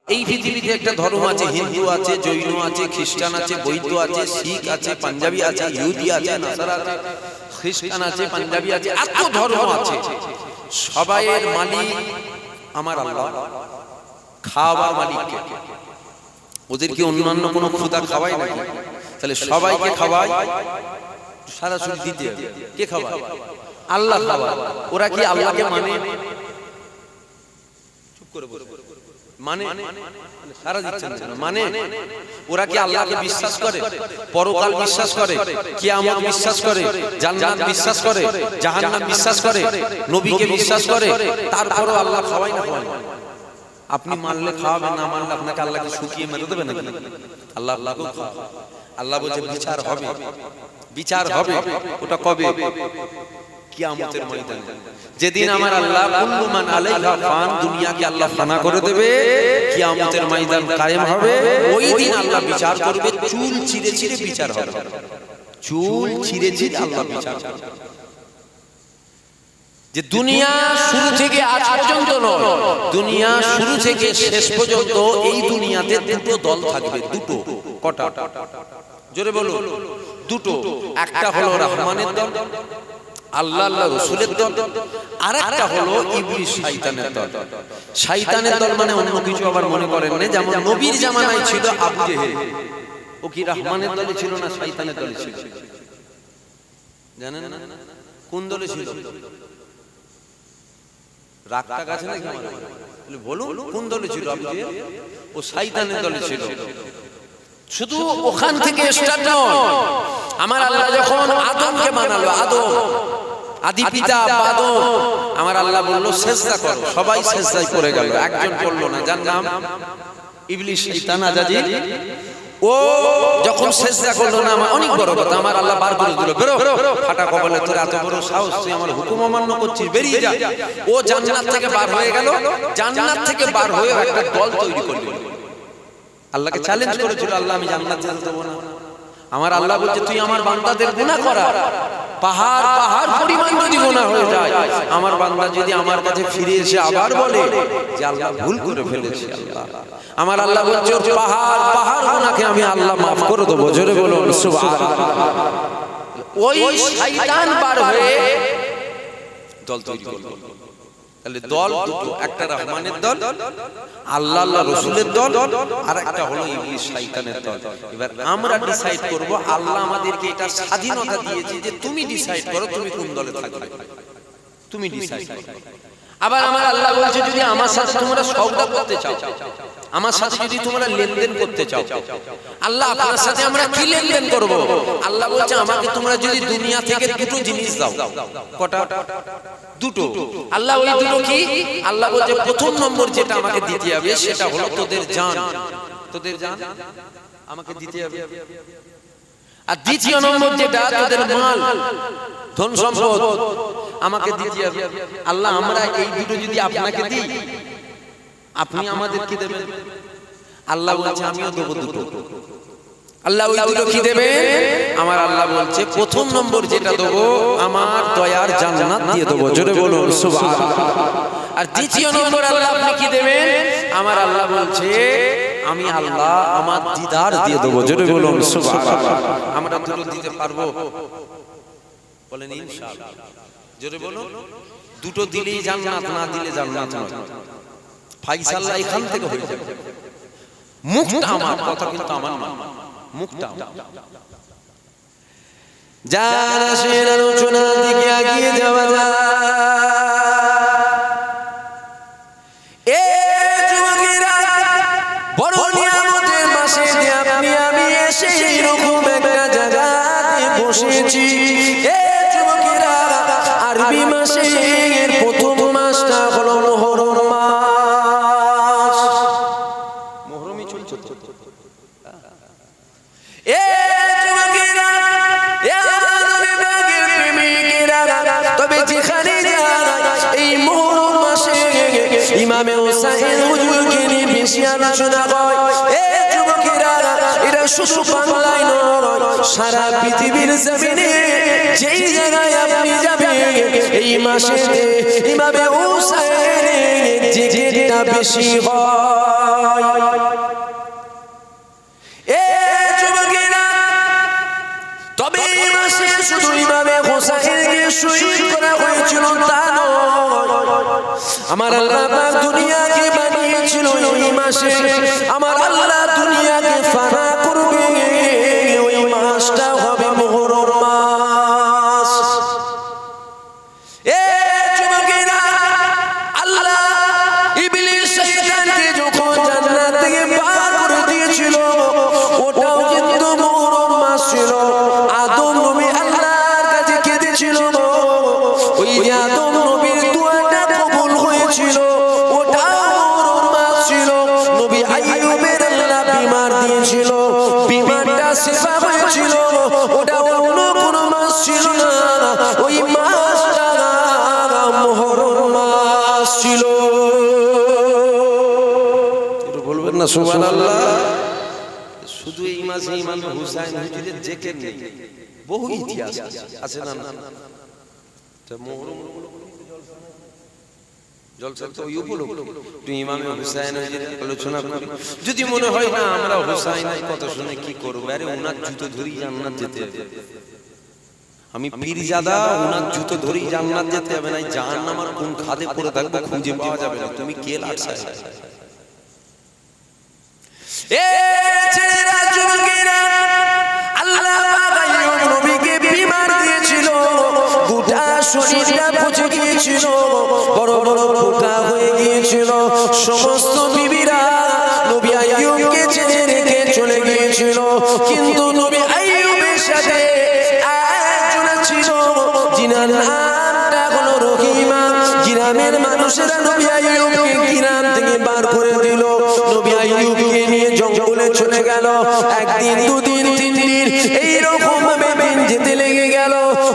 এই পৃথিবীতে একটা ধর্ম আছে, হিন্দু আছে, জৈন আছে, খ্রিস্টান আছে, বৌদ্ধ আছে, শিখ আছে, পাঞ্জাবি আছে, ইহুদি আছে, নাসারা আছে, খ্রিস্টান আছে, পাঞ্জাবি আছে, এত ধর্ম আছে। সবাইয়ের মালিক আমার আল্লাহ। খাওয়ার মালিক কে? ওদের কি অন্যান্য কোনো খোদা খাওয়ায় নাকি? তাহলে সবাইকে খাওয়ায়, সরাসরি দিতে হবে। কে খাওয়ায়? আল্লাহ খাওয়ায়। ওরা কি আল্লাহকে মানে? চুপ করে বসে মানে সারা দিচ্ছেন না। মানে ওরা কি আল্লাহকে বিশ্বাস করে? পরকাল বিশ্বাস করে? কিয়ামত বিশ্বাস করে? জান্নাত বিশ্বাস করে? জাহান্নাম বিশ্বাস করে? নবীকে বিশ্বাস করে? তারপরও আল্লাহ খাওয়ায় না খাওয়ায়? আপনি মানলে খাওয়াবেন, না মানলে আপনাকে আল্লাহকে শুকিয়ে মেরে দেবে নাকি? আল্লাহ আল্লাহকেও খাওয়াবে। আল্লাহ বলছে বিচার হবে, বিচার হবে। ওটা কবে? কিয়ামতের ময়দানে, যেদিন আমার আল্লাহ কুল্লু মান আলাইহা ফান, দুনিয়াকে আল্লাহ ফানা করে দেবে, কিয়ামতের ময়দান কায়েম হবে। ওই দিন আল্লাহ বিচার করবে, চুল ছিঁড়ে ছিঁড়ে বিচার হবে। চুল ছিঁড়ে ছিঁড়ে আল্লাহ বিচার করবে। যে দুনিয়া শুরু থেকে আজ পর্যন্ত নয়, দুনিয়া শুরু থেকে শেষ পর্যন্ত এই দুনিয়াতে দুটো দল থাকবে। দুটো। কটা? জোরে বলো। দুটো। একটা হলো রহমানের দল, আল্লাহ আল্লাহ রাসূলের দল, আর একটা হলো ইবলিস শয়তানের দল। শয়তানের দল মানে অন্য কিছু আবার মনে করেন না। যেমন নবীর জামানায় ছিল আবু জেহেল, ও কি রহমানের দলে ছিল না শয়তানের দলে ছিল? জানেন না? কোন দলে ছিল? রাগটা গাছে নাকি? বলুন কোন দলে ছিল আবু জেহেল? ও শয়তানের দলে ছিল। শুধু ওখান থেকে স্টার্ট নয়, আমার আল্লাহ যখন আদমকে বানালো, আদম আদি পিতা আদম, আমার আল্লাহ বলল সিজদা করো। সবাই সিজদায় পড়ে গেল, একজন করলো না, যার নাম ইবলিস শয়তান আজাজিল। ও যখন সিজদা করলো না, অনেক বড় কথা, আমার আল্লাহ বার করে দিল, বেরো ফাটা কপালে, তোর এত বড় সাহস, তুই আমার হুকুম অমান্য করছিস, বেরিয়ে যা। ও জান্নাত থেকে বার হয়ে গেল। জান্নাত থেকে বার হয়ে একটা দল তৈরি করলো। আল্লাহকে চ্যালেঞ্জ করেছিল, আল্লাহ আমি জান্নাত যেতে দেব না। আমার আল্লাহ বলছে তুই আমার বান্দাদের গুনাহ করা, পাহাড় পাহাড় পরিমাণ যদি গুনাহ হয়ে যায়, আমার বান্দা যদি আমার কাছে ফিরে এসে আবার বলে যে আল্লাহ ভুল করে ফেলেছি, আল্লাহ, আমার আল্লাহ বলছে পাহাড় পাহাড় গুনাহকে আমি আল্লাহ maaf করে দেব। জোরে বলুন সুবহানাল্লাহ। ওই শয়তান বার হয়ে দল তৈরি করলো। তাহলে দল দুটো, একটা রহমানের দল, আল্লাহ আল্লাহ রাসূলের দল, আর একটা হলো ইবলিস শয়তানের দল। এবার আমরা ডিসাইড করব, আল্লাহ আমাদেরকে এটা স্বাধীনতা দিয়েছে যে তুমি ডিসাইড করো তুমি কোন দলে থাকবে, তুমি ডিসাইড করো। আবার আমার আল্লাহ বলছে যদি আমার সাথে তোমরা সওদা করতে চাও, আমার সাথে যদি তোমরা লেনদেন করতে চাও, আল্লাহ আপনার সাথে আমরা কি লেনদেন করব? আল্লাহ বলছে আমাকে তোমরা যদি দুনিয়া থেকে দুটো জিনিস দাও। কটা? দুটো। আল্লাহ ওই দুটো কি? আল্লাহ বলছে প্রথম নম্বর যেটা আমাকে দিতে হবে সেটা হলো তোদের জান। তোদের জান আমাকে দিতে হবে। আর দ্বিতীয় নম্বর যেটা তোদের মাল, ধন সম্পদ আমাকে দিতে হবে। আল্লাহ আমরা এই দুটো যদি আপনাকে দিই, আপনি আমাদের কি দেবেন? আল্লাহ বলছে আমিও দেব দুটো। আল্লাহ ওই দুটো কি দেবে? আমার আল্লাহ বলছে প্রথম নম্বর যেটা দেবো আমার দয়ার জান্নাত দিয়ে দেবো। জোরে বলুন সুবহানাল্লাহ। আর দ্বিতীয় নম্বর আল্লাহ আপনি কি দেবেন? আমার আল্লাহ বলছে আমি আল্লাহ আমার দিদার দিয়ে দেবো। জোরে বলুন সুবহানাল্লাহ। আমরা দুটো দিতে পারবো? বলেন ইনশাআল্লাহ। জোরে বলুন। দুটো দিলেই জান্নাত, না দিলে জান্নাত নয়। ফায়সালা এখান থেকে হয়ে যাবে। মুখটা আমার, কথা কিন্তু আমার না, মুখটা যারা সেরা আলোচনার দিকে এগিয়ে যাওয়া যায়। এ যুবকেরা, বড় নিয়ামতের মাসে আপনি আমি এসে এরকম একটা জায়গাতে বসেছি। এ যুবকেরা, আরবি মাসের প্রথম মাসটা হলো মুহররম মাস। মুহররমই চলছে। এ যুবকেরা, এ আল্লাহর বাগের প্রেমিকেরা, তবে যেখানে এই মুহররম মাসে ইমামে হুসাইন হুজুরকে নিয়ে বেশি আলোচনা হয়। এ যুবকেরা, এটা শুধু বাংলায় নয়, সারা পৃথিবীর জমিনে যেই জায়গায় আপনি যাবেন এই মাসে ইমামে হুসাইনের জিকিরটা বেশি হয়। আমার আল্লাহ পাক দুনিয়াকে বানিয়েছিল ওই মাসে, আমার আল্লাহ দুনিয়াকে ফানা করবে ওই মাসটা হবে মুহররম মাস। এ যুবকেরা, আল্লাহ ইবলিস শয়তানকে যখন জান্নাত থেকে বের করে দিয়েছিল ওটাও কিন্তু মুহররম মাস ছিল। আদম নবী আল্লাহর কাছে কেঁদেছিল, ওই যে আদম নবীর দোয়াটা কবুল হয়েছিল ওটাও মুহররম মাস ছিল। নবী আইয়ুবের আল্লাহ বিমার দিয়েছিল, বিমারটা শিফা হয়েছিল, ওটা অন্য কোনো মাস ছিল না, ওই মাসটা মুহররম মাস ছিল। একটু বলবেন না সুবহানাল্লাহ। শুধু এই মাসে ইমাম হুসাইন হুজুরের জিকির নেই, বহু ইতিহাস আছে না? মুহররম জলসা তো ওই উপলক্ষে একটু ইমাম হুসাইন হুজুরের আলোচনা করি। যদি মনে হয় না আমরা হুসাইনের কথা শুনে কি করব, আরে ওনার জুতো ধরেই জান্নাত যেতে হবে। আমি পীরজাদা, ওনার জুতো ধরেই জান্নাত যেতে হবে, না জাহান্নাম আর কোন খাদে পড়ে থাকবো খুঁজে পাওয়া যাবে না। তুমি কে লাগছে? এ ছেলেরা, যুবকেরা, আল্লাহ পাক আইয়ুব নবীকে বিমার দিয়েছিল, গোটা শরীরটা পচে গিয়েছিল, বড় বড় পোকা হয়ে গিয়েছিল। সমস্ত বিবিরা নবী আইয়ুবকে ছেড়ে রেখে চলে গিয়েছিল, কিন্তু নবী আইয়ুবের সাথে একজন ছিল যিনার নামটা হলো রহিমা। গ্রামের মানুষেরা নবী আইয়ুবকে গ্রাম থেকে বার করে দিল, নবী আইয়ুবকে নিয়ে জঙ্গলে চলে গেল। একদিন, দুদিন, 3 দিন এইরকম ভাবে দিন যেতে লেগে গেল।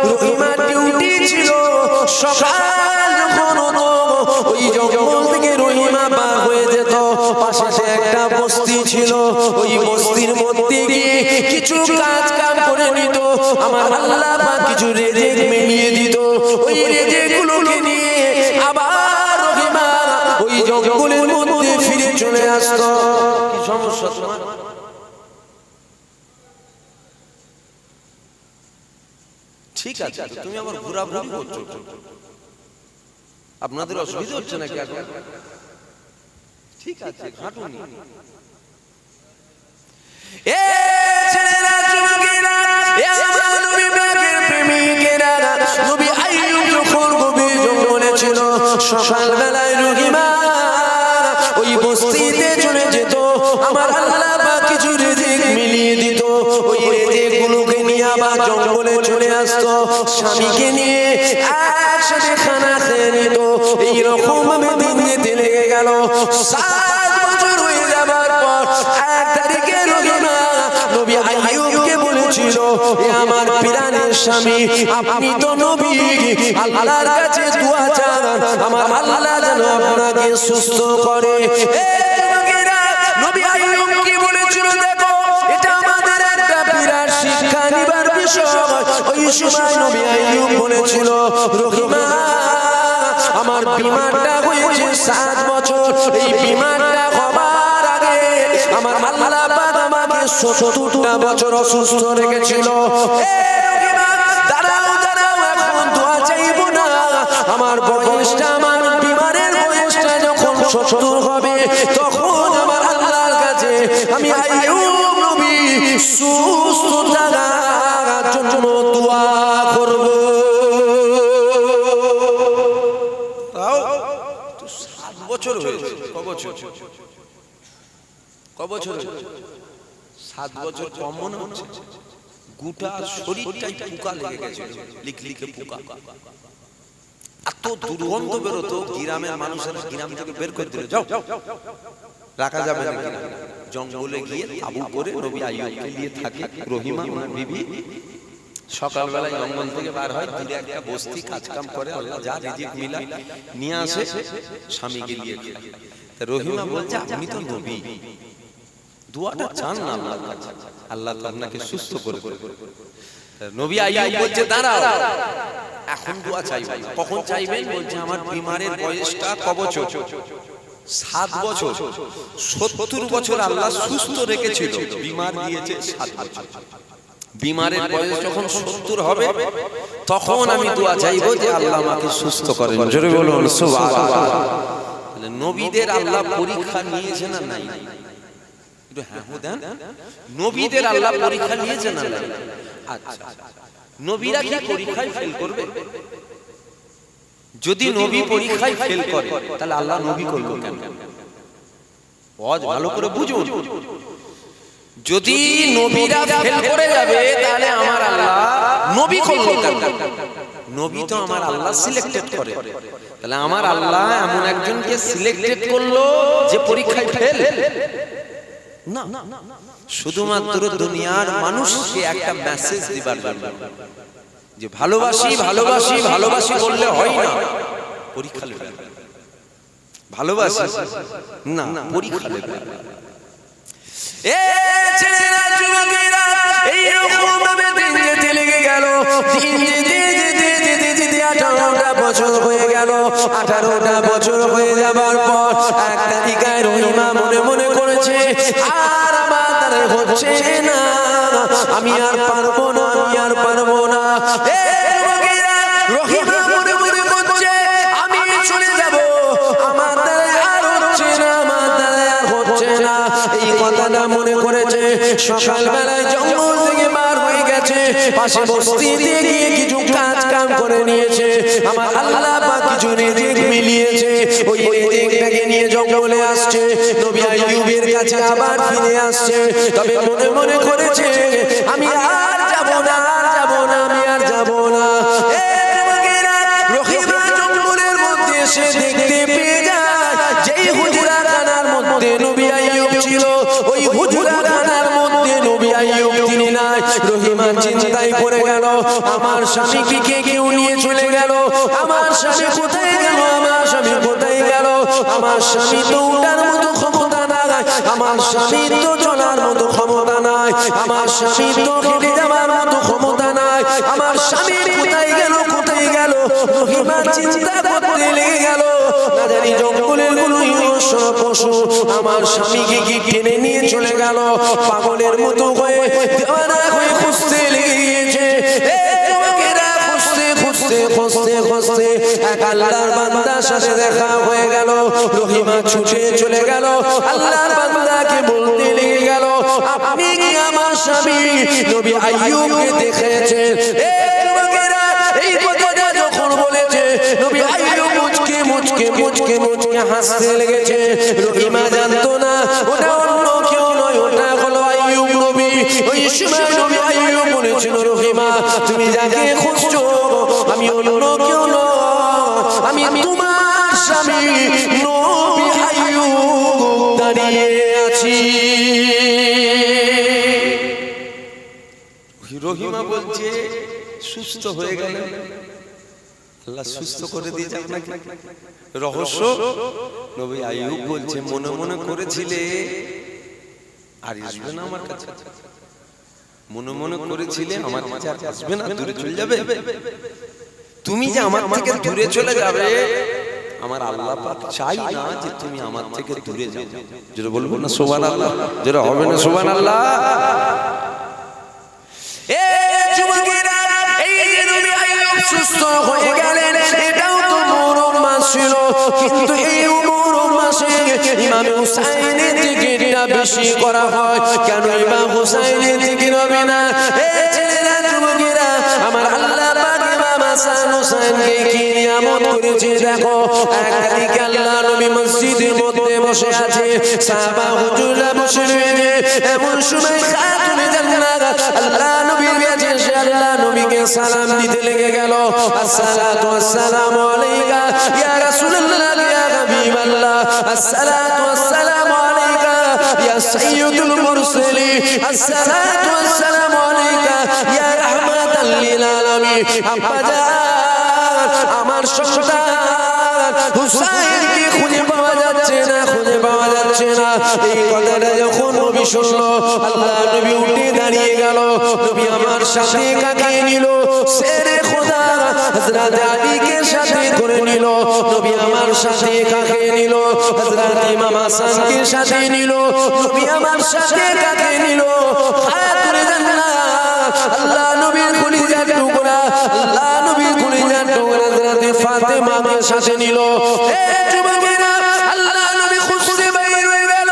রহিমার ডিউটি ছিল সকাল যখন হতো ওই জঙ্গল থেকে রহিমা বার হয়ে যেত, পাশে একটা বস্তি ছিল, ওই বস্তির মধ্যে গিয়ে কিছু কাজ কাম করে নিত। আমার আল্লাহ পাক কিছু রেজেক মিলিয়ে দিত, ওই রেজেকগুলোকে নিয়ে আবার রহিমা ওই জঙ্গলের মধ্যে ফিরে চলে আসতো। কি সমস্যা তোমার? ঠিক আছে, তুমি আমার ঘোরাঘুরি করছো, আপনাদের অসুবিধা হচ্ছে নাকি এখন? ঠিক আছে, ঘাটুনি। এ ছেলেরা, যুবকেরা, এ আমার নবী পাকের প্রেমিকেরা, নবী আইয়ুব যখন গভীর জঙ্গলে ছিল, সকালবেলায় রহিমা ওই বস্তিতে চলে যেত। আমার আল্লাহ পাক কিছু রিজিক মিলিয়ে দিত, ওই রিজিকগুলোকে নিয়ে আবার জঙ্গলে চলে আসতো, স্বামীকে নিয়ে একসাথে খানা খেয়ে নিত। এইরকম ভাবে দিন যেতে লেগে গেল। 7 বছর হয়ে যাবার পর 1 তারিখে রহিমা নবী আইয়ুবকে বলেছিল, এ আমার প্রাণের স্বামী, আপনি তো নবী, আল্লাহর কাছে দোয়া চান আমার আল্লাহ যেন আপনাকে সুস্থ করে। নবী আইয়ুব কি বলেছিল দেখো, এটা আমাদের একটা বিরাট শিক্ষা নিবার বিষয়। ওই সময় নবী আইয়ুব বলেছিল, রহিমা আমার বিমারটা হয়েছে 7 বছর, এই বিমারটা হবার আগে আমার আল্লাহ পাক আমাকে 70টা বছর অসুস্থ রেখেছিল। দাঁড়াও দাঁড়াও, এখন দোয়া চাইবো না, আমার বয়সটা, আমার বিমারের বয়সটা যখন 70 হবে তখন আমার আল্লাহর কাছে আমি আইয়ুব নবী সুস্থ থাকার জন্য দোয়া করব। তাও তো 7 বছর হয়েছে। ক বছর? 7 বছর কম মনে হচ্ছে? গোটা শরীরটাই পোকা লেগে গেছে, লিকলিকে পোকা। এত দুর্গন্ধ বেরোতো, গ্রামের মানুষেরা গ্রাম থেকে বের করে দিল, যাও রাখা যাবে না। জঙ্গলে গিয়ে তাবু করে নবী আইয়ুবকে নিয়ে থাকে রহিমা ওনার বিবি। সকালবেলায় জঙ্গল থেকে বার হয়, দূরে একটা বস্তি কাজ কাম করে, আল্লাহ যা রিজিক মিলায় নিয়ে আসে, স্বামীকে নিয়ে খায়। রহিমা বলছে, আপনি তো নবী, দোয়াটা চান না আল্লাহর কাছে, আল্লাহ তো আপনাকে সুস্থ করে দেবে। নবী আইয়ুব বলছে, দাঁড়াও, এখন দোয়া চাইবেন। কখন চাইবেন? বলছে, আমার বিমারের বয়সটা ক বছর? 7 বছর। 70 বছর আল্লাহ সুস্থ রেখেছিল, বিমার দিয়েছে 7 বছর। বিমারের বয়স যখন 70 হবে তখন আমি দোয়া চাইবো যে আল্লাহ আমাকে সুস্থ করেন। জোরে বলুন সুবহানাল্লাহ। তাহলে নবীদের আল্লাহ পরীক্ষা নিয়েছে না নাই? একটু হ্যাঁ দেন। নবীদের আল্লাহ পরীক্ষা নিয়েছে না নাই? আচ্ছা, নবীরা কি পরীক্ষায় ফেল করবে? যদি নবী পরীক্ষায় ফেল করে তাহলে আল্লাহ নবী করলো কেন? ভালো করে বুঝুন। যদি নবীরা ফেল করে যাবে তাহলে আমার আল্লাহ নবী করলো কেন? নবী তো আমার আল্লাহ সিলেক্টেড করে, তাহলে আমার আল্লাহ এমন একজনকে সিলেক্টেড করলো যে পরীক্ষায় ফেল না, শুধুমাত্র দুনিয়ার মানুষকে একটা মেসেজ দিবার জন্য যে ভালোবাসি ভালোবাসি ভালোবাসি বললে হয় না, পরীক্ষা নেবে। ভালোবাসি না, পরীক্ষা নেবে। এ ছেলেরা যুবকেরা এইরকম ভাবে দিন যেতে লেগে গেল। দিন যেতে যেতে যেতে যেতে 18টা বছর হয়ে গেল। 18টা বছর হয়ে যাবার পর এক তারিখায় রহিমা মনে মনে করেছে আর আমার দ্বারা হচ্ছে না, আমি আর পারবো না, আমি আর পারবো না। এ যুবকেরা রহিমা মনে মনে করছে আমি চলে যাব, আমার দ্বারা আর হচ্ছে না, আমার দ্বারা আর হচ্ছে না। এই কথাটা মনে করেছে। সকালবেলায় জঙ্গল থেকে বার হয়ে গেছে, পাশে বস্তিতে গিয়ে কিছু কাজ কাম করে নিয়েছে। আমার আল্লাহ পাক কিছু রিজিক মিলিয়েছে, ওই রিজিকটাকে নিয়ে জঙ্গলে আসছে। নবী আইয়ুবের কাছে আবার ফিরে আসছে। তবে মনে মনে করেছে আমি আর যাব না, আর যাব না, আমি আর যাব না। রহিমা জঙ্গলের মধ্যে এসে দেখতে পেয়ে যায় যেই হুজরাখানার মধ্যে নবী আইয়ুব ছিল, ওই হুজরাখানার মধ্যে নবী আইয়ুব তিনি নাই। রহিমা চিন্তায় পড়ে গেল, আমার স্বামীকে কেউ নিয়ে চলে গেল, আমার স্বামী কোথায় গেল, আমার স্বামী কোথায় গেল? আমার স্বামী তো উঠার মতো ক্ষমতা নাই, আমার স্বামী তো চলার মতো ক্ষমতা নাই, আমার স্বামী তো হেঁটে যাওয়ার মতো ক্ষমতা নাই, আমার স্বামী কোথায় গেল, কোথায় গেল? রহিমা চিন্তা করতে লেগে গেল, না জানি জঙ্গলের কোনো হিংস্র পশু আমার স্বামীকে কি টেনে নিয়ে চলে গেল। পাগলের মতো হয়ে দেওয়ানা হয়ে খুঁজতে লেগে গিয়েছে। খুঁজতে খুঁজতে খুঁজতে এক আল্লাহর বান্দার সাথে দেখা হয়ে গেল। রহিমা ছুটে চলে গেল, আল্লাহর বান্দাকে বলতে লেগে গেল আপনি কি আমার স্বামী নবী আইয়ুবকে দেখেছেন? এই কথাটা যখন বলেছে নবী আইয়ুব মুচকে মুচকে মুচকে মুচকে হাসতে লেগেছে। রহিমা জানতো না ওটা অন্য কেউ নয়, ওটা হলো আইয়ুব নবী। ওই সময় নবী আইয়ুব বলেছিল রহিমা তুমি যাকে খুঁজছো আমি অন্য কেউ নয়, আমি তোমার স্বামী নবী আইয়ুব দাঁড়িয়ে আছি। রহিমা বলছে সুস্থ হয়ে গেল, আল্লাহ সুস্থ করে দিয়েছে আপনাকে। রহস্য নবী আইয়ুব বলছে মনে মনে করেছিলে আর আসবে না আমার কাছে, মনে মনে করেছিলে আমার কাছে আর আসবে না, দূরে চলে যাবে। তুমি যে আমার থেকে দূরে চলে যাবে, আমার আল্লাহ পাক চাই না যে তুমি আমার থেকে দূরে যাও। যেটা বলবো না সুবহানাল্লাহ, যেটা হবে না সুবহানাল্লাহ। এ যুবকেরা এই যে নবী আইয়ুব সুস্থ হয়ে গেলেন, এটাও তো মুহররম মাস ছিল, কিন্তু এই মুহররম মাসে ইমাম হুসাইনের জিকিরটা বেশি করা হয়। কেন ইমাম হুসাইনের জিকির হবে না? এ ছেলেরা যুবকেরা আমার আল্লাহ পাক ইমাম হাসান হুসাইনকে কি নিয়ামত করেছে দেখো। একদিকে আল্লাহ নবী মসজিদের মধ্যে বসে আছে, সাহাবা হুজুররা বসে রয়েছে, এমন সময় খাতুনে জান্নাত আল্লাহ নবীর কাছে এসে আল্লাহ নবীকে সালাম দিতে লেগে গেল। আসসালাতু ওয়াসসালামু আলাইকা ইয়া রাসূলুল্লাহ ইয়া হাবিবাল্লাহ, আসসালাতু ওয়াসসালামু আলাইকা ইয়া সাইয়্যিদুল মুরসালিন, আসসালাতু ওয়াসসালামু আলাইকা ইয়া রাহমাতাল লিল আলামিন। আব্বা জান আমার সন্তান হুসাইনকে খুঁজে পাওয়া যাচ্ছে না, খুঁজে পাওয়া যাচ্ছে না। এই কথাটা যখন নবী শুনলো, আল্লাহ নবী উঠে দাঁড়িয়ে গেল। নবী আমার সাথে কাকে নিল? শেরে খোদা হযরত আলীকে সাথে করে নিল। নবী আমার সাথে কাকে নিল? হযরত ইমাম হাসানকে সাথে নিল। নবী আমার সাথে কাকে নিল? খাতুনে জান্নাত ফাতেমাকে সাথে নিল। যুবকেরা, আল্লাহ নবী খুঁজতে বাইর হয়ে গেল।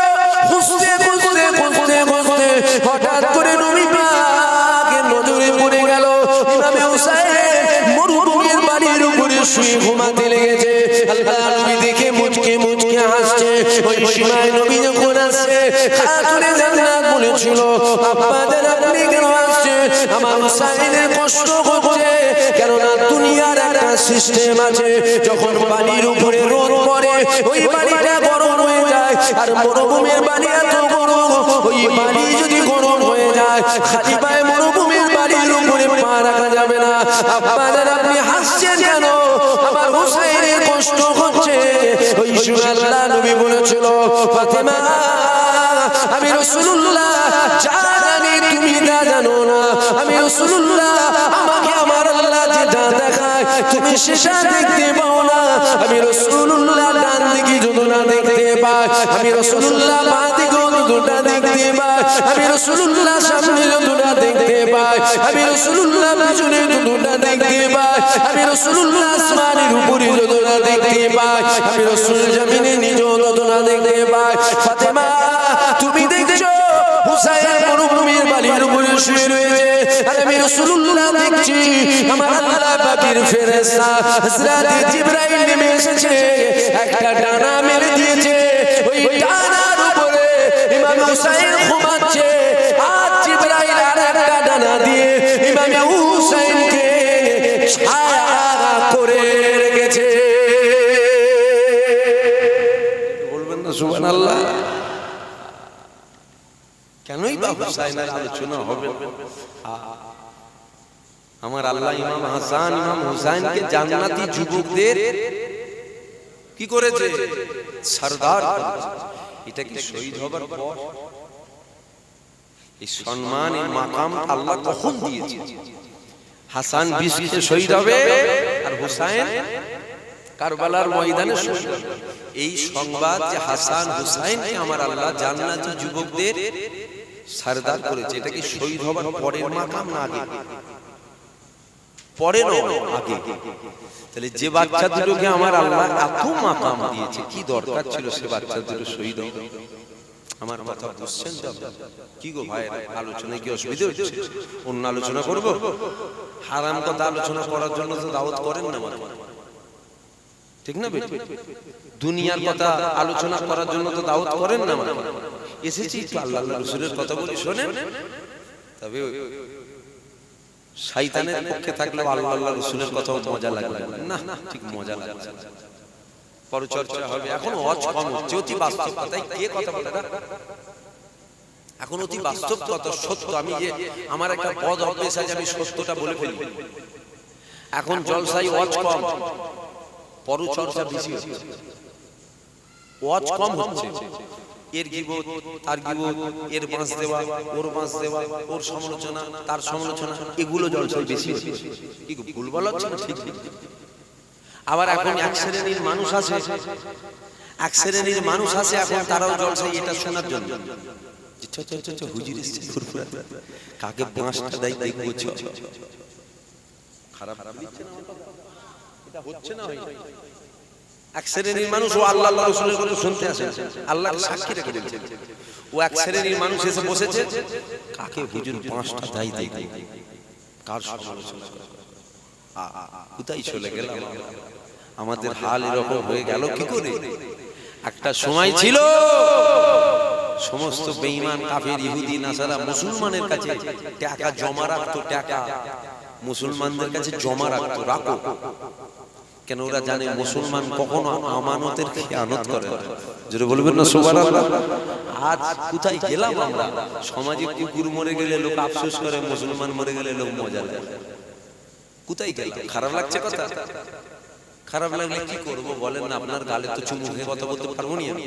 খুঁজতে খুঁজতে খুঁজতে খুঁজতে হঠাৎ করে নবী পাকের নজরে পড়ে গেল ইমামে হুসাইন মরুভূমির বাড়ির উপরে শুয়ে ঘুমাতে লেগেছে। আল্লাহ নবী দেখে মুচকে মুচকে হাসছে। ওই সময় নবী যখন আসছে, খাতুনে জান্নাত বলেছিল, আব্বাজান আপনি কেন আসছে? আমার হুসাইনের কষ্ট হচ্ছে, কেননা দুনিয়ার একটা সিস্টেম আছে, যখন বাড়ির উপরে রোদ পড়ে ওই বাড়িটা গরম হয়ে যায়। আর মরুভূমির বাড়ি এত গরম, ওই বাড়ি যদি গরম হয়ে যায়, খালি পায়ে মরুভূমির বাড়ির উপরে পা রাখা যাবে না। আব্বাজান আপনি হাসছেন কেন? আমার হুসাইনের কষ্ট হচ্ছে। ওই সময় আল্লাহ নবী বলেছিল, ফাতেমা, আমি রাসূলুল্লাহ জানি তুমি তা জানো না। আমি রাসূলুল্লাহ, আমাকে আমার আল্লাহ যেটা দেখায় তুমি সেটা দেখতে পাও না। আমি রাসূলুল্লাহ ডান দিকে যতটা দেখতে পাই, আমি রাসূলুল্লাহ বাঁ দিকে যতটা দেখতে পাই, আমি রাসূলুল্লাহ সামনে যতটা দেখতে পাই, আমি রাসূলুল্লাহ পিছনে যতটা দেখতে পাই, আমি রাসূলুল্লাহ আসমানের উপরে যতটা দেখতে পাই, আমি রাসূল জমিনে নিজে যতটা দেখতে পাই। ফাতেমা, তুমি দেখছো হুসাইন মরুভূমির বালির উপরে শুয়ে রয়েছে, আর আমি রাসূলুল্লাহ দেখছি আমার আল্লাহ পাকের ফেরেশতা হযরত জিবরাইল নেমে এসেছে, একটা ডানা মেরে দিয়েছে। ওই ডানার উপরে ইমাম হুসাইন ঘুমাচ্ছে, আর জিবরাইল আর একটা ডানা দিয়ে ইমাম হুসাইনকে ছায়া করে রেখেছে। বলবেন না সুবহানাল্লাহ? কেনই বা হুসাইনের আলোচনা হবে? আমার আল্লাহ ইমাম হাসান ইমাম হুসাইনকে জান্নাতি যুবকদের কি করেছে? সরদার করেছে। এটা কি শহীদ হবার পর? এই সম্মান, এই মাকাম আল্লাহ কখন দিয়েছে? হাসান 20 শহীদ হবে আর হুসাইন কারবালার ময়দানে শহীদ হবে। এই সংবাদ যে হাসান হুসাইনকে আমার আল্লাহ জান্নাতি যুবকদের সরদার করেছে, এটা কি শহীদ হবার পরের মাকাম না আগে? পরে না, আগে। তাহলে যে বাচ্চা দুটোকে আমার আল্লাহ এত মাকাম দিয়েছে, কি দরকার ছিল সে বাচ্চা দুটো শহীদ হবে? আমার কথা বুঝছেন তো? কি গো ভাই, আলোচনায় কি অসুবিধা হচ্ছে? অন্য আলোচনা করব? হারাম কথা আলোচনা করার জন্য তো দাওয়াত করেন না আমাকে, ঠিক না বেটি? দুনিয়ার কথা আলোচনা করার জন্য তো দাওয়াত করেন না আমাকে। এসেছি তো আল্লাহ রাসূলের কথা বলি, শোনেন। তবে শয়তানের পক্ষে থাকলে আল্লাহ রাসূলের কথাও মজা লাগবে না, ঠিক মজা লাগবে। পরচর্চা হবে। এখন ওয়াজ কম হচ্ছে, অতি বাস্তব কথাই কে কথা বলে না? এখন অতি বাস্তব কথা, সত্য। আমি যে আমার একটা বদ অভ্যাস আছে, আমি সত্যটা বলে ফেলি। এখন জলসাই ওয়াজ কম, পরচর্চা বেশি হচ্ছে। ওয়াজ কম হচ্ছে, এর গীবত তার গীবত, এর বাঁশ দেওয়া ওর বাঁশ দেওয়া, ওর সমালোচনা তার সমালোচনা, এগুলো জলসাই বেশি হচ্ছে। কি ভুল বলা হচ্ছে না? ঠিক। আবার এখন এক শ্রেণীর মানুষ আছে, এক শ্রেণীর মানুষ আছে এখন তারাও জলসাই এটা শোনার জন্য। হুজুর এসেছে ফুরফুরাতে, কাকে বাঁশটা দেয় দেখবো। খারাপ লাগছে না? এটা হচ্ছে না? এক শ্রেণীর মানুষ ও আল্লাহ রাসূলের কথা শুনতে আসে, আল্লাহ সাক্ষী রেখে বলছে। ও এক শ্রেণীর মানুষ এসে বসেছে, কাকে হুজুর বাঁশটা দেয় দেখবো, কার সমালোচনা করে। কোথায় চলে গেলাম? আমাদের হাল এরকম হয়ে গেল কি করে? একটা সময় ছিল সমস্ত বেঈমান কাফের ইহুদি নাসারা মুসলমানের কাছে টাকা জমা রাখতো, টাকা মুসলমানদের কাছে জমা রাখতো। রাখো কেন? ওরা জানে মুসলমান কখনো আমানতের খেয়ানত করে না। জোরে বলবেন না সুবহানাল্লাহ? আজ কোথায় গেলাম আমরা? সমাজে কুকুর মরে গেলে লোক আফসোস করে, মুসলমান মরে গেলে লোক মজা নেয়। কোথায় গেলাম? খারাপ লাগছে কথা? খারাপ লাগলে কি করব বলেন না? আপনার গালে তো চুমু খেয়ে কথা বলতে পারবো না আমি।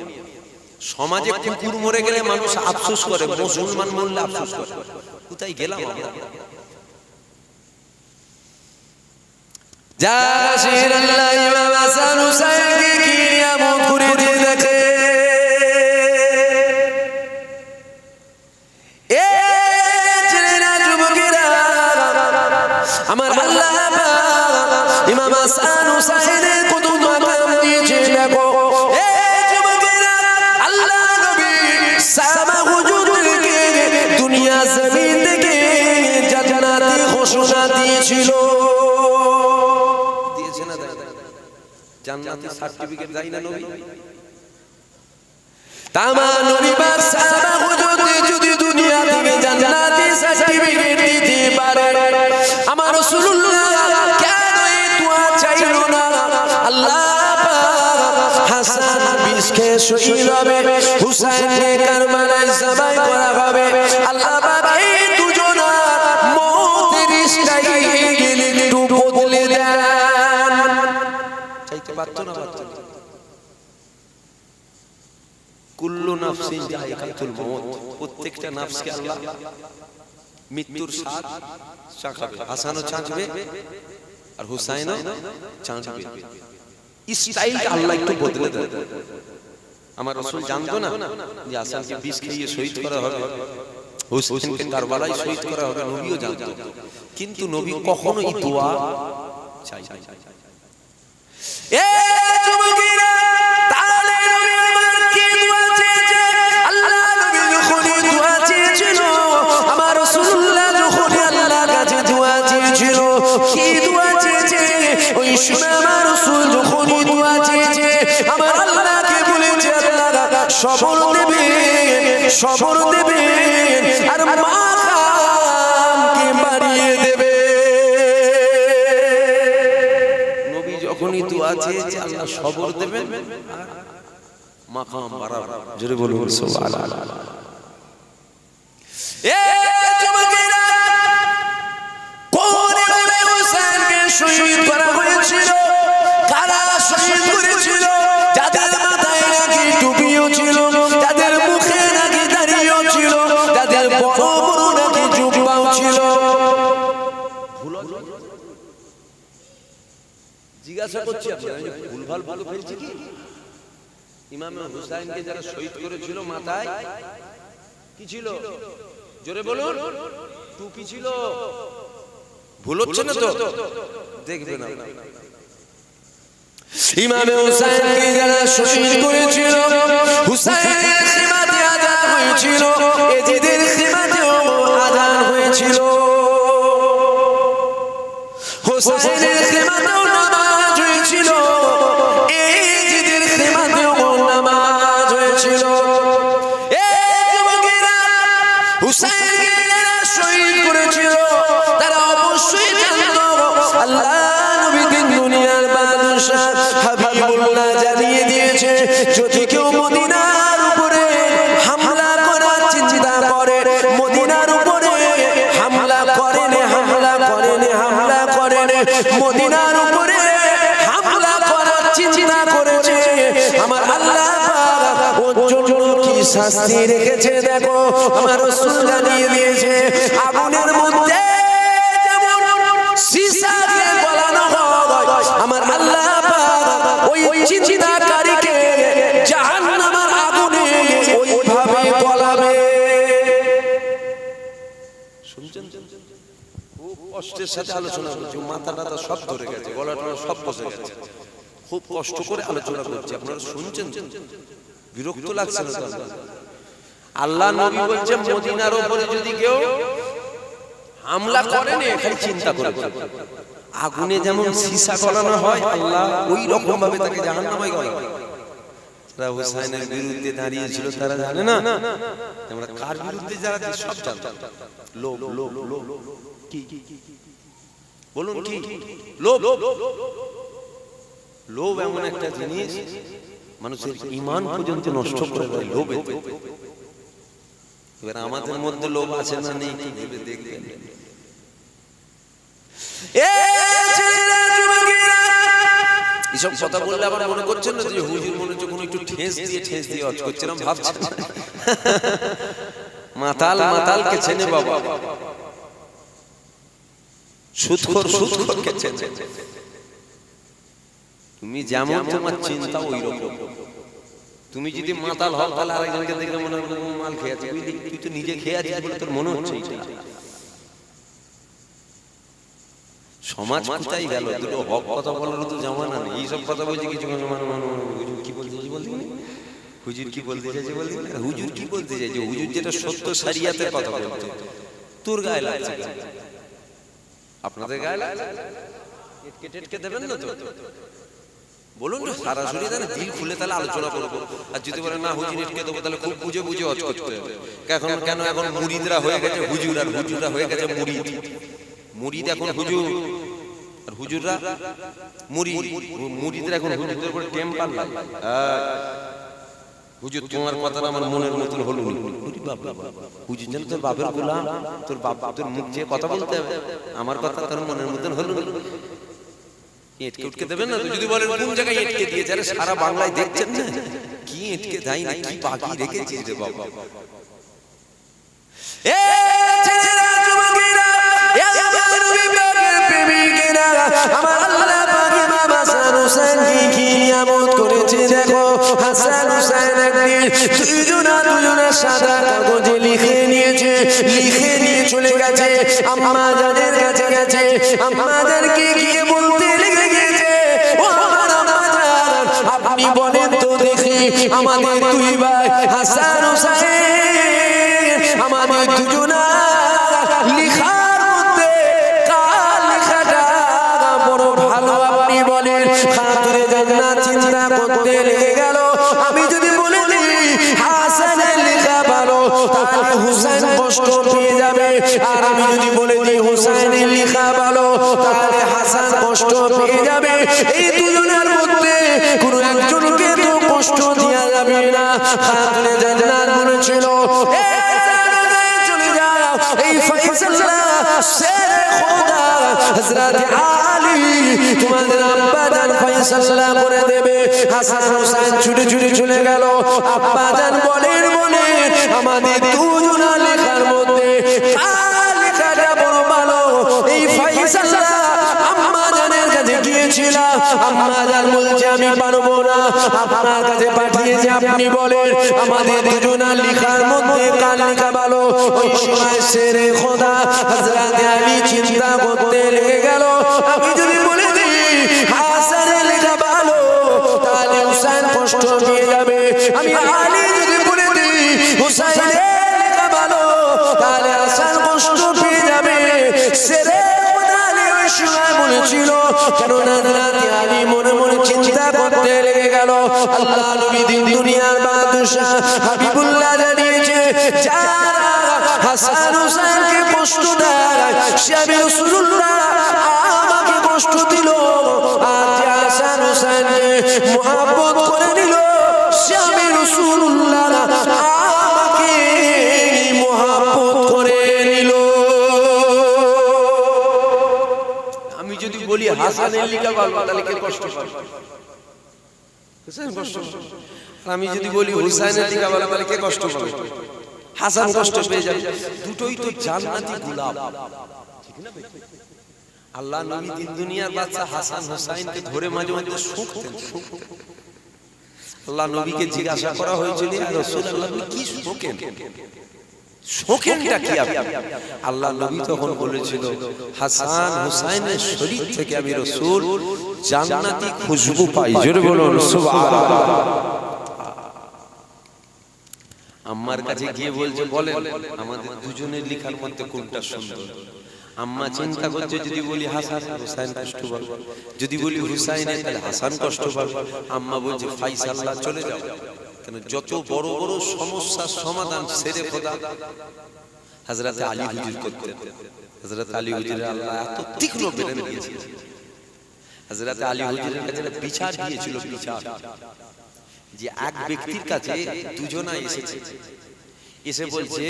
সমাজে কুকুর মরে গেলে মানুষ আফসোস করে, মুসলমান মরলে আফসোস করে। কোথায় গেলাম আমরা? জাসিরাল্লাহ ইমাম হাসান হুসাইনকে কি নিয়ামত করে দিয়ে দেখে। এ ছেলেরা, যুবকেরা, আমার আল্লাহ ইমাম হাসান হুসাইনের কত ঘোষণা দিয়েছিল, দিয়েছে না জান্নাতের সার্টিফিকেট দেয় না নবী? তামা নবী পাক সাহাবা হুজুরদের যদি দুনিয়া থেকে জান্নাতের সার্টিফিকেট দিতে পারে, আমার রাসূলুল্লাহ কেন এই দোয়া চাইলো না? আল্লাহ পাক হাসান বিশকে শহীদ হবে, হুসাইনকে কারবালায় জবাই করা হবে, আল্লাহ পাক এই দুজনার মওতের স্টাইল একটু বদলে দেন। চাইতে পারতো না? পারতো না। কুল্লু নাফসিন যায়কাতুল মউত, প্রত্যেকটা নাফসকে আল্লাহ মৃত্যুর স্বাদ চাখাবে। হাসানও চাখবে আর হুসাইনও চাখবে। স্টাইলটা আল্লাহ একটু বদলে দেন। আমার রাসূল জানতো না যে হাসানকে বিষ খাইয়ে শহীদ করা হবে, হুসাইনকে কারবালায় শহীদ করা হবে, নবীও জানতো, কিন্তু নবী কখনো এই দোয়া চাই না। এ যুবকেরা, তাহলে নবী আমার কি দোয়া চেয়েছে? আল্লাহ নবী যখন দোয়া চেয়েছিল, আমার রাসূলুল্লাহ যখন আল্লাহর কাছে দোয়া চেয়েছিল, কি দোয়া চেয়েছে? ওই শুনে আমার রাসূল যখন দোয়া চেয়েছে, আমার আল্লাহকে বলেছে, আল্লাহ সবর দেবে, সবর দেবে, আর মাকামকে বাড়িয়ে দেবে। নবী যখনই দোয়া চেয়েছে, আল্লাহ সবর দেবেন, মাকাম বাড়াবেন। জোরে বলুন সুবহানাল্লাহ। এ যুবকেরা, কোন ইমামে হুসাইনকে শহীদ করা হয়েছিল? কারা শহীদ করেছিল? যাদের মাথায় নাকি টুপিও ছিল, যাদের মুখে নাকি দাড়িও ছিল, যাদের বড় বড় নাকি জুব্বাও ছিল। জিজ্ঞাসা করছি আপনারা, ভুলভাল বলে ফেলছি কি? ইমাম হুসাইনকে যারা শহীদ করেছিল, মাথায় কি ছিল? জোরে বলুন। টুপি ছিল। ভুল হচ্ছে না তো? দেখবেন না। ইমাম হুসাইনকে যারা শহীদ করেছিল, হুসাইনের খিমাতে আযান হয়েছিল, এজিদের খিমাতেও আযান হয়েছিল, হুসাইনের খিমাতেও নামাজ হয়েছিল, এজিদের খিমাতেও নামাজ হয়েছিল। এই যুবকেরা, হুসাইনকে যারা শহীদ করেছিল, তারা অবশ্যই জানতো আল্লাহ নবী দিন দুনিয়ার বাদশা হাবিবুল্লাহ জানিয়ে দিয়েছে, যদি কেউ মদিনার উপরে হামলা করার চিন্তা করে, মদিনার উপরে হামলা করেন, হামলা করেন, হামলা করেন, মদিনার উপরে হামলা করার চিন্তা করেছে, আমার আল্লাহ পাক ওর জন্য কি শাস্তি রেখেছে দেখো। আমার রাসূল জানিয়ে দিয়েছে, আগুনের মধ্যে যেমন সীসা দিয়ে গলানো হয়, আমার আল্লাহ পাক ওই চিন্তাকারীকে জাহান্নামের আগুনে ওইভাবে গলাবে। শুনছেন? খুব কষ্টের সাথে আলোচনা করছি, মাথাটা সব ধরে গেছে, গলাটা সব বসে গেছে, খুব কষ্ট করে আলোচনা করছি, আপনারা শুনছেন? বিরক্ত লাগছে না? আল্লাহ নবী বলছেন, মদিনার উপরে যদি কেউ হামলা করেন, খালি চিন্তা করে, আগুনে যেমন সীসা গলানো হয়, আল্লাহ ওই রকম ভাবে তাকে জাহান্নামে গলাবে। যারা হুসাইনের বিরুদ্ধে দাঁড়িয়েছিল তারা জানে না, আমরা কার বিরুদ্ধে যারা সব জানতো। লোভ, লোভ, লোভ কি বলুন? কি লোভ? লোভ এমন একটা জিনিস, মানুষের ঈমান পর্যন্ত নষ্ট করে দেয় লোভে। এবার আমাদের মধ্যে লোভ আছে না নেই, কি ভেবে দেখবেন। এসব কথা বললে আবার মনে করছেন না যে হুজুর মনে হচ্ছে কোনো একটু ঠেস দিয়ে অজ করছিলাম, ভাবছেন মাতাল মাতালকে চেনে বাবা, সুদখোরকে চেনে। তুমি যেমন তোমার চিন্তা ওই রকম। তুমি যদি মাতাল হও তাহলে আরেকজনকে দেখলে মনে হবে মাল খেয়ে আছে, তুই তো নিজে খেয়ে আছিস বলে তোর মনে হচ্ছে। সমাজ কোথায় গেল? দুটো হক কথা বলার তো জামানা নেই, এইসব কথা বলছে কিছু হুজুর কি বলতে হুজুর কি বলতে চাইছে, হুজুর কি বলতে চাইছে? হুজুর যেটা সত্য শরিয়াতের কথা বলছে, তোর গায়ে লাগছে। আপনাদের গায়ে লাগছে? কেটে দেবেন না তো? বলুন সরাসরি দেন, দিল খুলে তাহলে আলোচনা করবো। আর যদি বলেন না হুজুর এটকে দেবো, তাহলে খুব বুঝে বুঝে অজ করতে হবে। এখন মুরিদরা হয়ে গেছে হুজুর, আর হুজুররা হয়ে গেছে মুরিদ। মুরিদ এখন হুজুর, আর হুজুররা মুরিদ। মুরিদরা এখন হুজুরদের উপরে টেম্পার লাগে। হুজুর তোমার কথাটা আমার মনের মতন হলো না। হুজুর যেন তোর বাপের গোলাম, তোর বাপ তোর মুখ দিয়ে কথা বলতে হবে, আমার কথা তোর মনের মতন হলো না। এটকে উটকে দেবেন না। যদি বলেন কোন জায়গায় এটকে দিয়েছে, আরে সারা বাংলায় দেখছেন না কি এটকে দেয় না, কি বাকি রেখেছিস রে বাবা। এ ছেলেরা যুবকেরা, আমার নবী পাকের প্রেমিকেরা, আমার আল্লাহ পাক ইমাম হাসান হুসাইনকে কি নিয়ামত করেছে দেখো। হাসান হুসাইন একদিন দুজনা সাদা কাগজে লিখে নিয়ে চলে গেছে আম্মা জানের কাছে গেছে। আম্মাদেরকে গিয়ে বলতে লেগে গেছে, ও আমার আম্মা জান, আপনি বলেন তো দেখি আমাদের দুই ভাই হাসান হুসাইন, আমাদের দুজনা লিখার মধ্যে কার লেখাটা বড় ভালো আপনি বলেন। খাতুরে জান্নাত চিন্তা করতে লেগে গেল। আমি যদি বলে দিই হাসানের লেখা ভালো, তাহলে হুসাইন কষ্ট পেয়ে যাবে। আর আমি যদি বলে দিই হুসাইনের লেখা ভালো, তাহলে হাসান কষ্ট পেয়ে যাবে। এই দুজনের মধ্যে কোনো একজনকে তো কষ্ট দেওয়া যাবে না। খাতুরে জান্নাত বলেছিল, চলে যাও, এই ফয়সালা শেরে খোদা হযরত আলী তোমাদের আব্বা জান ফয়সালা করে দেবে। হাসান হুসাইন ছুটে চলে গেল। আব্বা জান বলেন আমাদের দুজনা লেখার মধ্যে কার লেখাটা বড় ভালো। এই ফয়সালা আম্মা জানের কাছে গিয়েছিলাম, আম্মা জান বলছে আমি পারবো না, আপনার কাছে পাঠিয়েছে, আপনি বলেন আমাদের দুজনা লেখার মধ্যে কার লেখা ভালো। ওই সময় শেরে খোদা হযরত আলী চিন্তা করতে লেগে গেল। আমি যদি বলে দিই হাসানের লেখা ভালো, তাহলে হুসাইন কষ্ট পেয়ে যাবে। আমি আলী যদি বলে দিই হুসাইনের লেখা ভালো, তাহলে হাসান কষ্ট পেয়ে যাবে। শেরে খোদা আলী ওই সময় বলেছিল, কেননা হযরত আলী মনে মনে চিন্তা করতে লেগে গেল। আল্লাহ নবী দিন দুনিয়ার বাদশা হাবিবুল্লাহ জানিয়েছে, যারা হাসান হুসাইনকে কষ্ট দেয় সে আমি রাসূলুল্লাহ আমাকে কষ্ট দিল। আর যে হাসান হুসাইনকে মুহাব্বত করে নিল সে আমি রাসূলুল্লাহ আমাকে মুহাব্বত করে নিল। আমি যদি বলি হাসানের লেখা ভালো, তাহলে কে কষ্ট পাবে? হুসাইন কষ্ট পাবে। আমি যদি বলি হুসাইনের লেখা ভালো, তাহলে কে কষ্ট পাবে? হাসান কষ্ট পেয়ে যাবে। দুটোই তো জান্নাতি গোলাপ, ঠিক না? আল্লাহ নবী দিন দুনিয়ার বাদশা হাসান হুসাইনকে ধরে মাঝে মাঝে শুকতেন। আল্লাহ নবীকে জিজ্ঞাসা করা হয়েছিল, ইয়া রাসূলুল্লাহ আপনি কি শোকেন, শোকেনটা কি আপনি? আল্লাহ নবী তখন বলেছিল, হাসান হুসাইনের শরীর থেকে আমি রাসূল জান্নাতি খুশবু পাই। জোরে বলুন সুবহানাল্লাহ। আম্মার কাছে গিয়ে বলছে, বলেন আমাদের দুজনের লেখার মধ্যে কোনটা সুন্দর। আম্মা চিন্তা করছে, যদি বলি হাসান হুসাইন কষ্ট পাবে, যদি বলি হুসাইনের তাহলে হাসান কষ্ট পাবে। আম্মা বলছে ফয়সালা চলে যাও, কেন যত বড় বড় সমস্যার সমাধান শেরে খোদা হযরত আলী হুজুর করতেন। হযরত আলী হুজুরের আল্লাহ এত তীক্ষ্ণ ব্রেন দিয়েছে। হযরত আলী হুজুরের কাছে বিচার দিয়েছিল, বিচার যে এক ব্যক্তির কাছে দুজনা এসেছে, এসে বলছে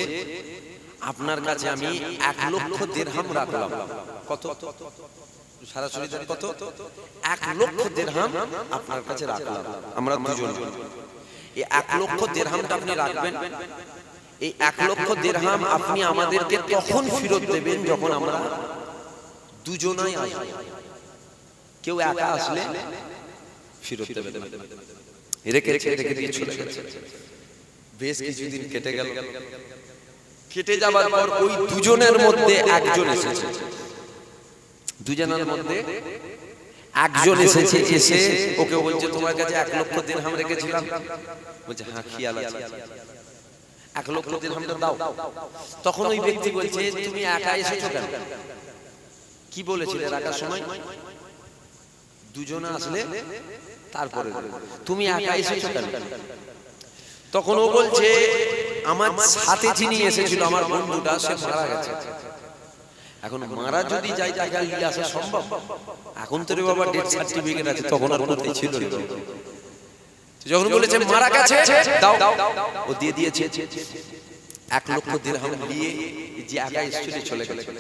আপনার কাছে আমি 1 লক্ষ দিরহাম রাখলাম। কত? সরাসরি কত? 1 লক্ষ দিরহাম আপনার কাছে রাখলাম আমরা দুজন। এই 1 লক্ষ দিরহামটা আপনি রাখবেন। এই 1 লক্ষ দিরহাম আপনি আমাদেরকে তখন ফেরত দেবেন যখন আমরা দুজনাই আসব। কেউ একা আসলে ফেরত দেবেন না। রেখে দিয়ে চলে গেছে। বেশ কিছুদিন কেটে গেল। কেটে যাবার পর ওই দুজনের মধ্যে একজন এসেছে। দুজনের মধ্যে একজন এসেছে, এসে ওকে বলছে তোমার কাছে 1 লক্ষ দিরহাম রেখেছিলাম। বলছে হ্যাঁ খেয়াল আছে, 1 লক্ষ দিরহামটা দাও। তখন ওই ব্যক্তি বলছে তুমি একা এসেছো কেন? কি বলেছিলে রাখার সময়? দুজনে আসলে তারপরে তুমি একা এসেছো কেন? তখন ও বলছে আমার সাথে যিনি এসেছিল আমার বন্ধুটা সে মারা গেছে। এখন মারা যদি যায় তাকে আর নিয়ে আসা সম্ভব? এখন তো রে বাবা ডেথ সার্টিফিকেট আছে, তখন আর কোথায় ছিল রে। যখন বলেছে মারা গেছে দাও, ও দিয়ে দিয়েছে 1 লক্ষ দিরহাম নিয়ে যে একা এসেছিল চলে গেছে।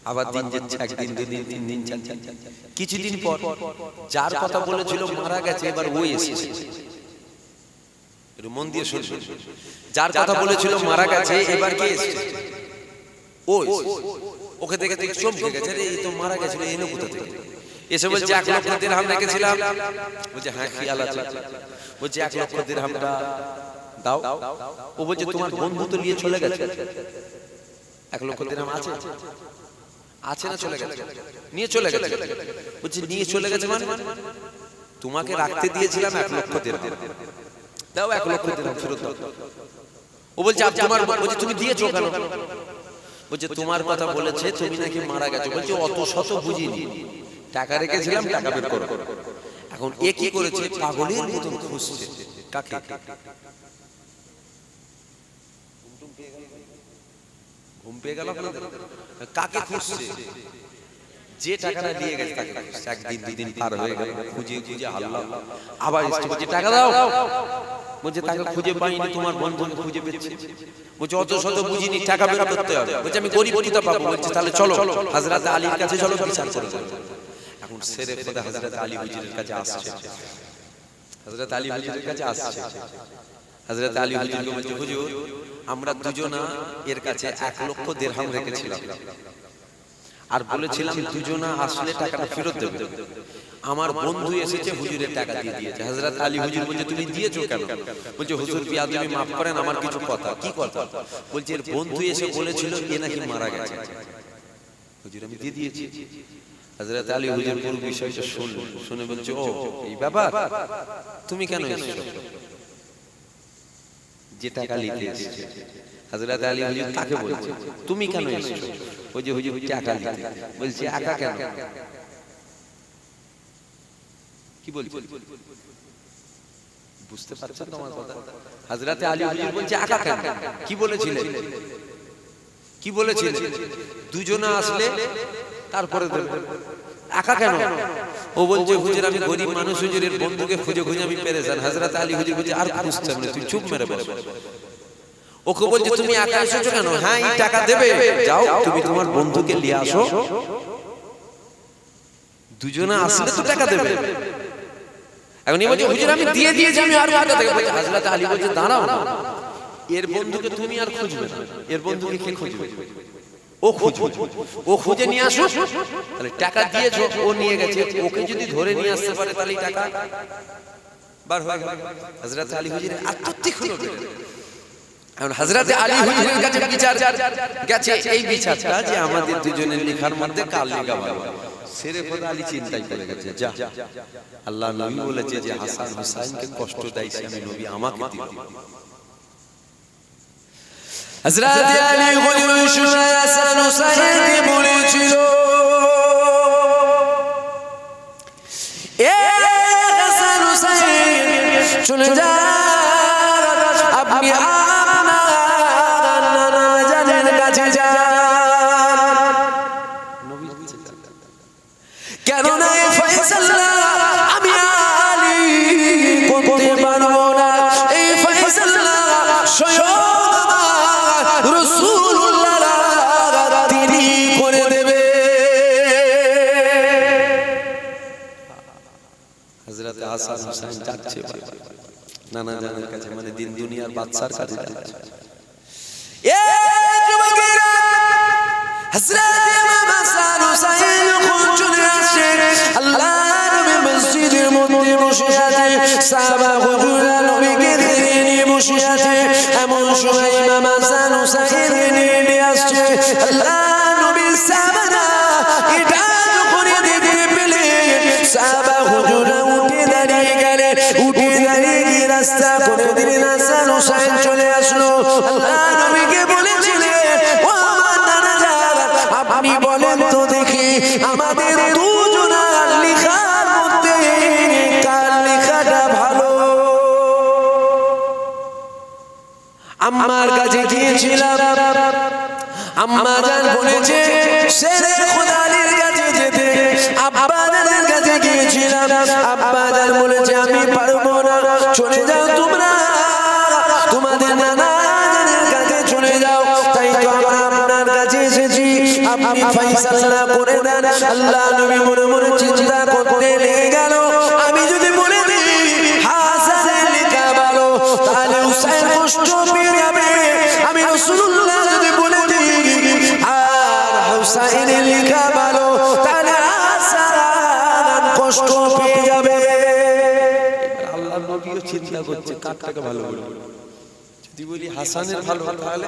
আবার দিন যাচ্ছে, একদিন দুদিন তিন দিন চার দিন, কিছুদিন পর যার কথা বলেছিল মারা গেছে এবার ও এসেছে। একটু মন দিয়ে শুনবেন, যার কথা বলেছিল মারা গেছে এবার কে এসেছে? ও ওকে দেখে দেখে চমকে গেছে, রে এই তো মারা গেছিল, এনে কোথা থেকে এসে বলছে 1 লক্ষ দিরহাম রেখেছিলাম। বলছে হ্যাঁ খেয়াল আছে। বলছে 1 লক্ষ দিরহামটা দাও। ও বলছে তোমার বন্ধু তো নিয়ে চলে গেছে, 1 লক্ষ দিরহাম আছে আছে না চলে গেছে? নিয়ে চলে গেছে। বলছে নিয়ে চলে গেছে মানে? তোমাকে রাখতে দিয়েছিলাম 1 লক্ষ দিরহাম, দাও 1 লক্ষ দিরহাম ফেরত দাও। ও বলছে তোমার, বলছে তুমি দিয়েছো কেন? বলছে তোমার কথা বলেছে তুমি নাকি মারা গেছো। বলছে অত শত বুঝিনি, টাকা রেখেছিলাম, টাকা বের করো। এখন এ কি করেছে? পাগলের মতন খুঁজছে। কাকে? ঘুম পেয়ে গেল আপনাদের? কাকে খুঁজছে? যে টাকাটা নিয়ে গেছে তাকে খুঁজছে। একদিন দুদিন পার হয়ে গেল, খুঁজে খুঁজে হাল্লা, আবার এসে বলছে টাকা দাও। বলছে টাকা খুঁজে পাইনি, তোমার বন্ধুকে খুঁজে পেয়েছে। বলছে অত শত বুঝিনি, টাকা বের করতে হবে। বলছে আমি গরিব কিতা পাবো? বলছে তাহলে চলো হযরত আলীর কাছে চলো, বিচার করে দেব। এখন সেরে খোদা হযরত আলী হুজুরের কাছে আসছে। হযরত আলী হুজুরের কাছে আসছে। হযরত আলী হুজুরকে বলছে হুজুর আমরা দুজনা এর কাছে 1 লক্ষ দিরহাম রেখেছিলাম আর বলেছিলাম দুজনা আসলে টাকাটা ফেরত দেবে। আমার বন্ধু এসেছে, হুজুরের টাকা দিয়ে দিয়েছে। হযরত আলী হুজুর বলছে তুমি দিয়েছো কেন? বলছে হুজুর বিয়াদবি মাফ করেন, আমার কিছু কথা। কি কথা? বলছে এর বন্ধু এসে বলেছিল এ নাকি মারা গেছে, হুজুর আমি দিয়ে দিয়েছি। হযরত আলী হুজুর পুরো বিষয়টা শুনে বলছে ও এই ব্যাপার, তুমি কেন এসেছো? যে টাকা নিতে এসেছে। হযরত আলী হুজুর তাকে বলছে তুমি কেন এসেছো? ওই যে হুজুর টাকা নিতে। বলছে একা কেন? কি বলছে বুঝতে পারছেন তোমার কথা? হযরত আলী হুজুর বলছে একা কেন? কি বলেছিলেন? কি বলেছিলেন? দুজনা আসলে তারপরে দেব, একা কেন? ও বলছে হুজুর আমি গরিব মানুষ, হুজুরের বন্ধুকে খুঁজে খুঁজে আমি পেরেছান। হযরত আলী হুজুর বলছে আর খুঁজতে হবে না, তুই চুপ মেরে বস। ওকে বলছে তুমি একা এসেছো কেন? হ্যাঁ এই টাকা দেবে, যাও তুমি তোমার বন্ধুকে নিয়ে আসো, দুজনা আসলে তো টাকা দেবে। এখন এই বলছে হুজুর আমি দিয়ে দিয়েছি, আমি আর টাকা দেব। হযরত আলী বলছে দাঁড়াও না, এর বন্ধুকে তুমি আর খুঁজবে না, এর বন্ধুকে কে খুঁজবে? ও খুঁজবে, ও খুঁজে নিয়ে আসো। তাহলে টাকা দিয়েছো, ও নিয়ে গেছে, ওকে যদি ধরে নিয়ে আসতে পারে তাহলে টাকা বার হয়ে গেল। হযরত আলী হুজুরের আত্মতীক্ষ্ণ বেড়ে গেল। এখন হযরত আলী হুজুরের কাছে বিচার গেছে, এই বিচারটা যে আমাদের দুজনের লেখার মধ্যে কার লেখা ভালো। সেরে খোদা আলী চিন্তায় পড়ে গেছে, যা আল্লাহ নবী বলেছে যে হাসান হুসাইনকে কষ্ট দেয় সে আমি নবী আমাকে দিবে। হযরত আলী হুজুর শুনে হাসান হুসাইনকে বলেছিল এ হাসান হুসাইন চলে যা, আপনি আপনার নানা জানের কাছে যান। কেন না এই ফয়সালা আমি আলী করতে পারবো না, এই ফয়সালা স্বয়ং রাসূলুল্লাহ তিনি করে দেবে। হযরত হাসান হুসাইন যাচ্ছে নানা জানের কাছে, মানে দিন দুনিয়ার বাদশার কাছে যাচ্ছে। এ যুবকেরা, হযরত ইমাম হাসান হুসাইন যখন চলে আসে, আল্লাহ নবী মসজিদের মধ্যে বসে আছে, সাহাবা হুজুরা নবীকে দেখে নিয়ে বসে আছে। এমন সময় ইমাম হাসান হুসাইন নিয়ে আসছে। আল্লাহ নবী সাহাবারা এটা যখন দেখে পেলে, সাহাবা হুজুরা উঠে দাঁড়িয়ে গেলেন। উঠে দাঁড়িয়ে গিয়ে রাস্তা করে দিলেন, হাসান হুসাইন চলে আসলো। আল্লাহ নবীকে বলেছিলেন ও আমার নানা জান, আপনি বলেন তো দেখি আম্মার কাছে গিয়েছিলাম, আম্মা জান বলেছে শেরে খোদা আলীর কাছে যেতে। আব্বা জানের কাছে গিয়েছিলাম, আব্বা জান বলেছে আমি পারবো না, চলে যাও তোমরা, তোমাদের নানা জানের কাছে চলে যাও। তাই তো আমরা আপনার কাছে এসেছি, আপনি ফয়সালা করে দেন। আল্লাহ নবী মনে মনে চিন্তা করতে লেগে গেল, আমি যদি বলে দিই হাসানের লেখা ভালো তাহলে হুসাইন কষ্ট পেয়ে যাবে, আমি রাসূলুল্লাহ যদি বলে দিই আর হুসাইনের লেখা ভালো তাহলে হাসান কষ্ট পেয়ে যাবে। আল্লাহ নবীও চিন্তা করছে কারটাকে ভালো বলবো, যদি বলি হাসানের ভালো তাহলে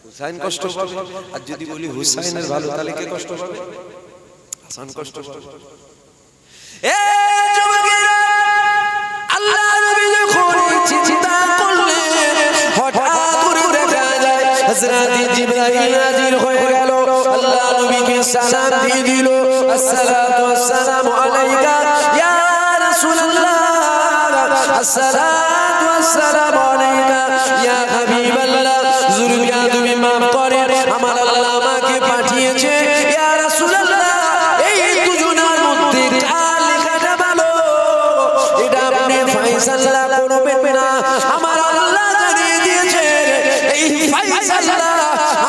হুসাইন কষ্ট পাবে, আর যদি বলি হুসাইনের ভালো তাহলে কে কষ্ট পাবে? হাসান কষ্ট পাবে। এ যুবকেরা, আল্লাহ নবী যখন চিন্তা করলেন হঠাৎ করে দেখা যায় হযরত জিবরাইল হাজির হয়ে গেল, আল্লাহ নবীকে সালাম দিয়ে দিল, আসসালাতু ওয়াসসালামু আলাইকা ইয়া রাসূলুল্লাহ, আসসালাতু ওয়াসসালামু আলাইকা ইয়া হাবিবাল্লাহ। যুরবিয়া তুমি মাফ করে, আমার আল্লাহ আমাকে পাঠিয়েছে ইয়া রাসূলুল্লাহ, এই দুজনের মধ্যে কার লেখাটা ভালো এটা আপনি ফয়সালা করবেন না, আমার আল্লাহ জানিয়ে দিয়েছে এই ফয়সালা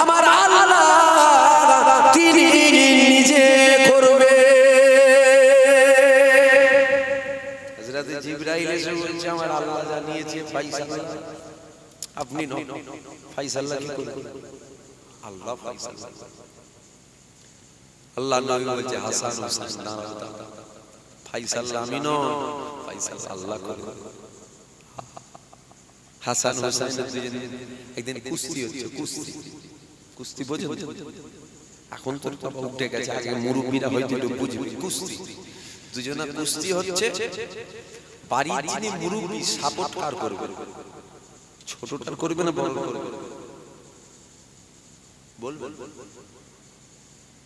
আমার আল্লাহ তিনি নিজে করবে। হযরত জিবরাইল এসে বলছে আমার আল্লাহ জানিয়েছে ফয়সালা আপনি নন, ফয়সালা কি করবে? আল্লাহ ফয়সালা। আল্লাহ নবী বলছে হাসান হুসাইন না, ফয়সালা আমি নন, ফয়সালা আল্লাহ করবে। হাসান হুসাইনের দুজনে একদিন কুস্তি হচ্ছে, কুস্তি কুস্তি বোঝেন? এখন তো বাবা উঠে গেছে, আগে মুরব্বীরা হয়তো একটু বুঝবে। কুস্তি দুজনা কুস্তি হচ্ছে, বাড়ির যিনি মুরব্বী সাপোর্ট কার করবে? ছোটটার করবে না বড় করবে? বলবেন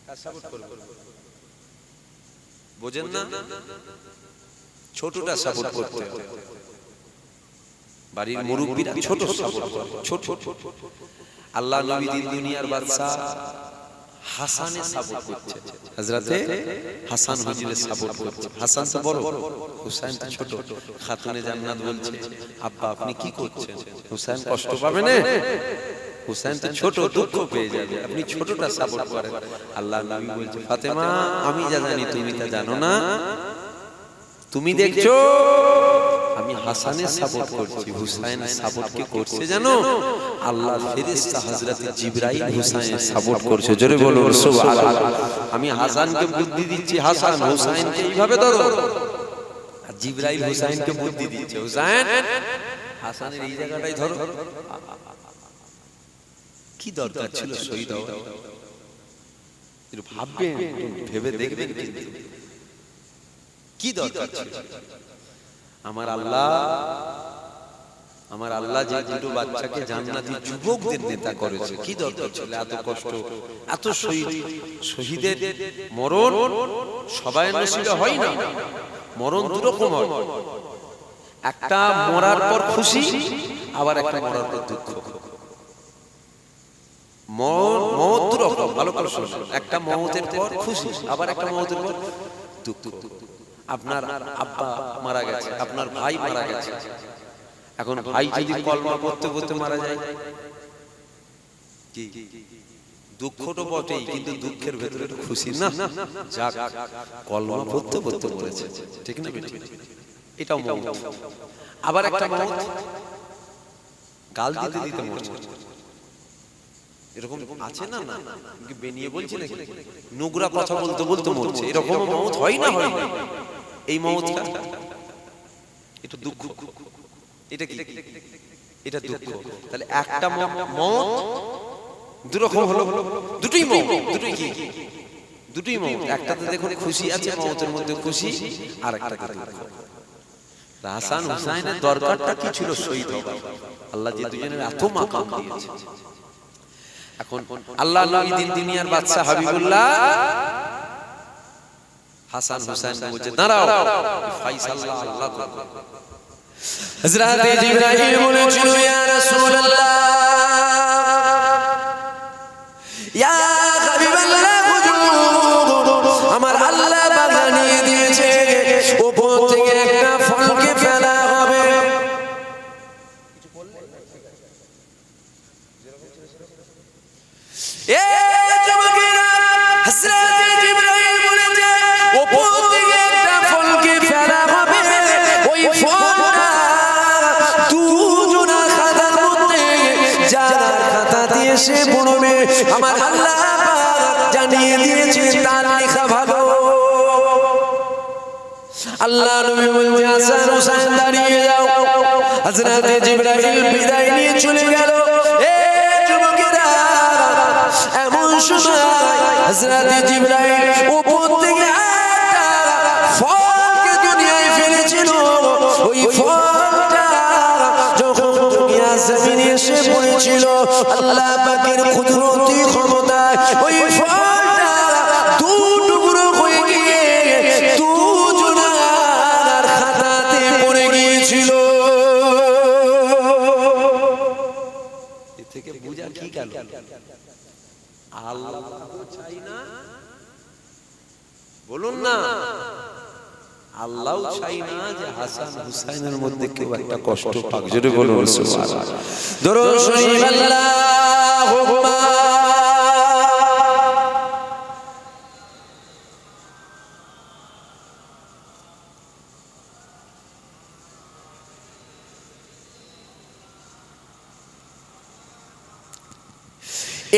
কার সাপোর্ট করবে? বোঝেন না? ছোটটা সাপোর্ট করতে হবে, বাড়ির মুরব্বীরা ছোট সাপোর্ট করে, ছোট। আল্লাহ নবী দিন দুনিয়ার বাদশা হাসানের সাপোর্ট করছে, হযরতে হাসান হুজুরের সাপোর্ট করছে। হাসান তো বড়, হুসাইন তো ছোট। খাতুনে জান্নাত বলছে আব্বা আপনি কি করছেন? হুসাইন কষ্ট পাবে না, হুসাইন তো ছোট, দুঃখ পেয়ে যাবে, আপনি ছোটটা সাপোর্ট করেন। আল্লাহ নবী বলছে ফাতেমা আমি যা জানি তুমি তা জানো না, তুমি দেখছো আমি হাসানের সাপোর্ট করছি, হুসাইনের সাপোর্ট কে করছে জানো? আল্লাহর ফেরেশতা হযরত জিবরাইল হুসাইনের সাপোর্ট করছে। জোরে বলো সুবহানাল্লাহ। আমি হাসানকে বুদ্ধি দিচ্ছি, হাসান হুসাইনকে এইভাবে ধরো, আর জিবরাইল হুসাইনকে বুদ্ধি দিচ্ছে, হুসাইন হাসানের এই জায়গাটাই ধরো। কি দরকার ছিল শহীদ হওয়া? একটু ভাববেন, ভেবে দেখবেন কিন্তু কি দরকার ছিল? আমার আল্লাহ যে দুটো বাচ্চাকে জান্নাতি যুবকদের নেতা করেছে, কি দরকার ছিল এত কষ্ট, এত শহীদ? শহীদের মরণ সবাই নসিব হয় না, মরণ দুরকম হয়, একটা মরার পর খুশি, আবার একটা মরার পর দুঃখ। মওত দুরকম, ভালো করে শুনুন, একটা মওতের পর খুশি, আবার একটা মওতের পর দুঃখ। আপনার আব্বা মারা গেছে, আপনার ভাই মারা গেছে, এখন ভাই যদি কলমা পড়তে পড়তে মারা যায়, কি দুঃখ তো বটেই, কিন্তু দুঃখের ভেতরে তো খুশি না, যাক কলমা পড়তে পড়তে মরেছে, ঠিক না? এটাও মওত। আবার একটা মওত গাল দিতে দিতে মরছে, এরকম আছে না? না বেনিয়ে বলছি নাকি, নোংরা কথা বলতে বলতে মরছে, এরকম মওত হয় না? হয় না। এই মওতটা এটা দুঃখ, এটা কি? এটা দুঃখ। তাহলে একটা মওত দুরকম হলো, দুটোই মওত, দুটোই কি? দুটোই মওত। একটাতে দেখুন খুশি আছে, মওতের মধ্যে খুশি, আর একটাতে দুঃখ। হাসান হুসাইনের দরকারটা কি ছিল? শহীদ হওয়া। আল্লাহ যে দুজনের এত মাকাম দিয়েছে। এখন আল্লাহ নবী দিন দুনিয়ার বাদশা হাবিবুল্লাহ হাসান হুসাইন বলছে দাঁড়াও, ফয়সালা আল্লাহ করবে। হযরত জিবরাইল বলেছিল ইয়া রাসূলুল্লাহ ইয়া হাবিবাল্লাহ হুজুর আমার আল্লাহ বাগানিয়ে দিয়েছে উপর থেকে একটা ফলকে ফেলা হবে এ যুবকেরা হযরত জিবরাইল বলেছে উপর থেকে একটা ফলকে ফেলা হবে ওই ফলটা দুজনা খাতার মধ্যে যার খাতা দিয়ে সে পড়বে আমার আল্লাহ পাক জানিয়ে দিয়েছে তার লেখা ভালো আল্লাহ নবী বলছে হাসান হোসেন দাঁড়িয়ে যাও হযরত জিবরাইল বিদায় নিয়ে চলে গেল এ যুবকেরা এমন সময় হযরত জিবরাইল উপর থেকে একটা ফলকে দুনিয়ায় ফেলেছিল ওই ফলটা যখন দুনিয়া জমিনে এসে পড়েছিল আল্লাহ পাকের কুদরতি ক্ষমতায় ওই ফলটা দু টুকরো হয়ে গিয়ে দুজনার খাতাতে পড়ে গিয়েছিল এ থেকে বোঝা কি গেল আল্লাহ চাই না বলুন না আল্লাহও চাই না যে হাসান হুসাইনের মধ্যে কেউ একটা কষ্ট পাক জোরে বলুন সুবহানাল্লাহ দরুদ শরীফ আল্লাহুম্মা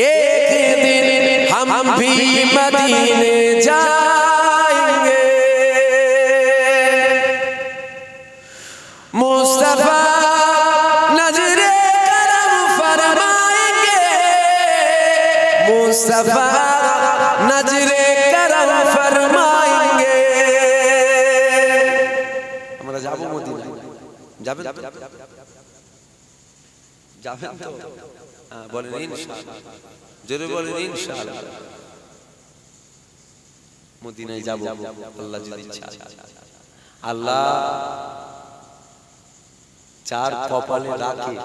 एक दिन हम भी मदीने जाएंगे मुस्तफा नजरे करम फरमाएंगे मुस्तफा नजरे करम फरमाएंगे আমরা যাব মদিনা যাবেন যাবেন তো বলেন ইনশাআল্লাহ জোরে বলেন ইনশাআল্লাহ মদিনায় যাব আল্লাহ যদি ইচ্ছা আল্লাহ যার কপালে রাখে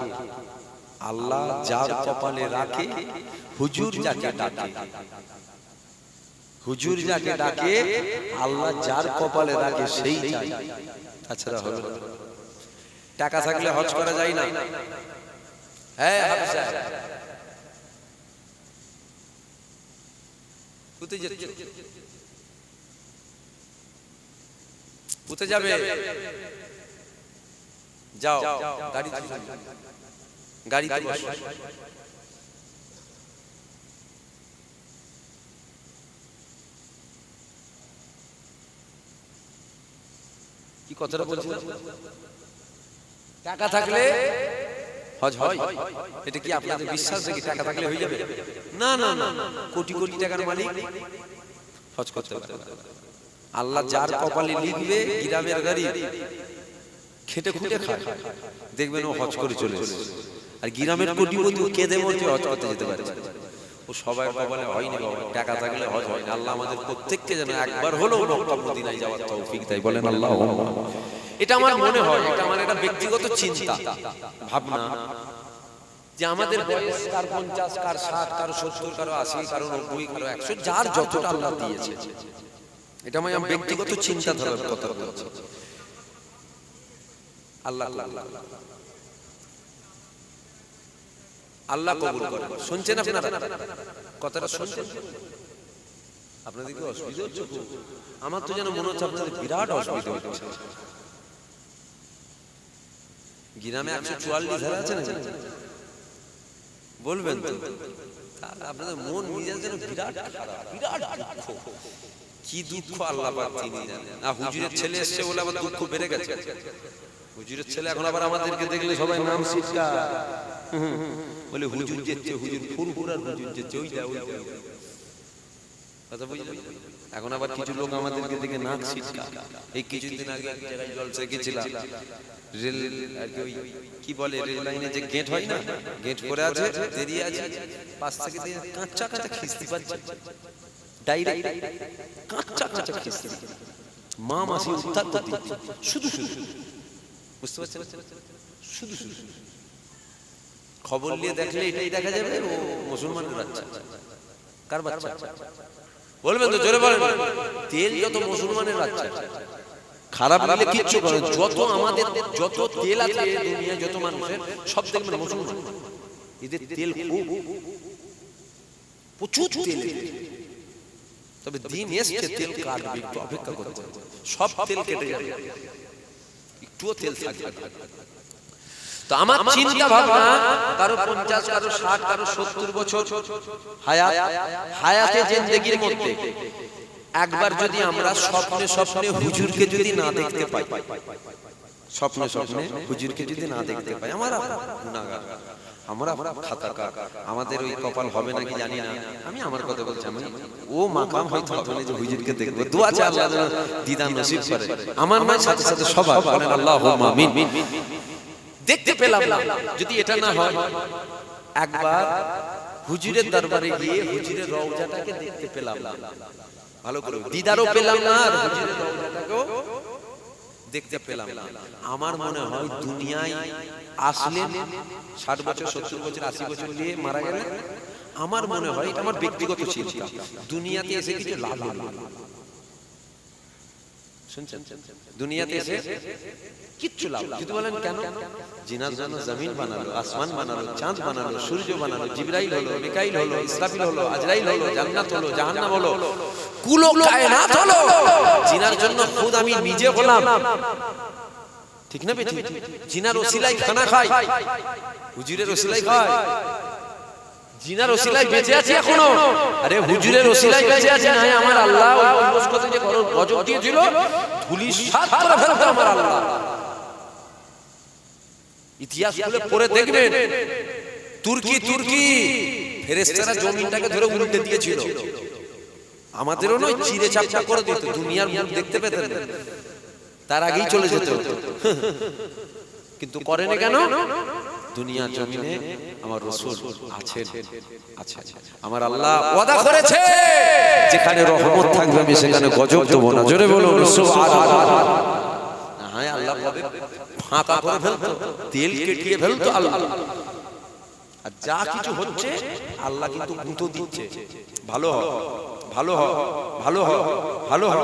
আল্লাহ যার কপালে রাখে হুজুর যাকে ডাকে হুজুর যাকে ডাকে আল্লাহ যার কপালে রাখে সেই যায় তাছাড়া হবে না টাকা থাকলে হজ করা যায় না হ্যাঁ হাফেজ কোথায় যাচ্ছে কোথায় যাবে যাও গাড়িতে বসো কি কথাটা বলছেন টাকা থাকলে হজ হয় এটা কি আপনাদের বিশ্বাস নাকি টাকা থাকলে হয়ে যাবে না না না কোটি কোটি টাকার মালিক হজ করতে পারে আল্লাহ যার কপালে লিখবে গ্রামের গরিব খেটে খুঁটে খায় দেখবেন ও হজ করে চলে এসেছে আর গ্রামের কোটিপতি কেঁদে মরছে হজ করতে যেতে পারে ও সবাই কপালে হয়নি বাবা টাকা থাকলে হজ হয় না আল্লাহ আমাদের প্রত্যেককে যেন একবার হলেও মক্কা মদিনায় যাওয়ার তৌফিক দেয় বলেন আল্লাহুম্মা এটা আমার মনে হয় এটা আমার একটা ব্যক্তিগত চিন্তা ভাবনা যে আমাদের বয়স কার 50 কার 60 কার 70 কার 80 কার 90 কার 100 যার যতটা আল্লাহ দিয়েছে এটা আমি আমার ব্যক্তিগত চিন্তাধারার কথা বলছি আল্লাহ আল্লাহ কবুল করে শুনছেন আপনারা কথাটা শুনছেন আপনাদের কি অসুবিধা হচ্ছে আমার তো যেন মনে হচ্ছে আপনাদের বিরাট অসুবিধা হচ্ছে গ্রামে 144 ধারা আছে না বলবেন তো আপনাদের মন মিজাজ যেন বিরাট খারাপ বিরাট দুঃখ কি দুঃখ আল্লাহ পাক তিনি জানেন না হুজুরের ছেলে এসেছে বলে আবার দুঃখ বেড়ে গেছে হুজুরের ছেলে এখন আবার আমাদেরকে দেখলে সবাই নাম শিক্ষা বলে হুজুর যেতে হুজুর ফুরফুরার হুজুর যেতে ওইটা কথা বুঝলেন এখন আবার কিছু লোক আমাদেরকে দেখে নাক শিক্ষা এই কিছুদিন আগে এক জায়গায় জলসা গেছিলাম রেল আর কি কি বলে রেল লাইনে যে গেট হয় না গেট পড়ে আছে দেরি আছে পাশ থেকে কাঁচা কাঁচা খিস্তি পাচ্ছে ডাইরেক্ট কাঁচা কাঁচা খিস্তি মা মাসি উত্তর করতে শুধু শুধু বুঝতে পারছেন? শুধু শুধু খবর নিয়ে দেখলে এটাই দেখা যাবে ও মুসলমানের বাচ্চা। কার বাচ্চা বলবেন তো, জোরে বলেন। তেল যত মুসলমানের বাচ্চা, খারাপ লাগলে কিচ্ছু করে। যত আমাদের যত তেল আছে দুনিয়ায়, যত মানুষের, সব দেখবেন মুসলমান। এদের তেল খুব, প্রচুর তেল। তবে দিন এসছে, তেল কাটবে, একটু অপেক্ষা করতে। সব তেল কেটে যাবে, একটুও তেল থাকবে। তো আমার চিন্তা ভাবনা, কারো 50, কারো 60, কারো 70 বছর হায়াতে জিন্দেগির মধ্যে একবার যদি আমরা স্বপ্নে স্বপ্নে হুজুরকে যদি না দেখতে পাই, স্বপ্নে স্বপ্নে হুজুরকে যদি না দেখতে পাই, আমরা গুনাহগার, আমরা খাতাকার, আমাদের ওই কপাল হবে নাকি জানি না। আমি আমার কথা বলছি, আমি ও মাকাম হয়তো হবে না যে হুজুরকে দেখবো। দোয়া চাই আল্লাহ যেন দিদার নসিব করে। আমার নয়, সাথে সাথে সবার বলেন আল্লাহুম্মা আমিন। দেখতে পেলাম না, যদি এটা না হয় একবার হুজুরের দরবারে গিয়ে হুজুরের রওজাটাকে দেখতে পেলাম না, ভালো করে দিদারও পেলাম না, আর হুজুরের রওজাটাকেও দেখতে পেলাম না। আমার মনে হয় দুনিয়ায় আসলেন 60 বছর, 70 বছর, 80 বছর নিয়ে মারা গেলেন। আমার মনে হয়, এটা আমার ব্যক্তিগত চিন্তা, দুনিয়াতে এসে কিছু লাভ হলো। শুনছেন? দুনিয়াতে এসে কিচ্ছু লাভ। যদি বলেন কেন? জিনার জন্য জমিন বানালো, আসমান বানালো, চাঁদ বানালো, সূর্য বানালো, জিবরাইল হলো, মিকাইল হলো, ইসরাফিল হলো, আজরাইল হলো, জান্নাত হলো, জাহান্নাম হলো, কুলো কায়নাত হলো। জিনার জন্য খুদ আমি নিজে হলাম, ঠিক না বেটি? জিনার ওসিলায় খানা খাই, হুজুরের ওসিলায় খাই। জিনার ওসিলায় বেঁচে আছি এখনো। আরে হুজুরের ওসিলায় বেঁচে আছি না, আমার আল্লাহ ওই মস্কতে যে গজব দিয়েছিল, ধুলি সাত করে ফেলতো আমার আল্লাহ। ইতিহাস খুলে পড়ে দেখবেন, তুর্কি ফেরেশতারা জমিনটাকে ধরে উল্টে দিয়েছিল। আমাদেরও নয়, চিরে চাপটা করে দিত, দুনিয়ার মুখ দেখতে পেতেন না, তার আগেই চলে যেত। কিন্তু করেনি কেন? দুনিয়ার জমিনে আমার রাসূল আছেন, আমার আল্লাহ ওয়াদা করেছে, যেখানে রহমত থাকবে আমি সেখানে গজব দেব না। জোরে বলুন সুবহানাল্লাহ। হ্যাঁ, আল্লাহ কবে ফাঁকা করে ফেলতো, তেল কেটিয়ে ফেলতো আল্লাহ। আর যা কিছু হচ্ছে আল্লাহ কিন্তু গুঁতো দিচ্ছে, ভালো হ, ভালো হ, ভালো হ, ভালো হ,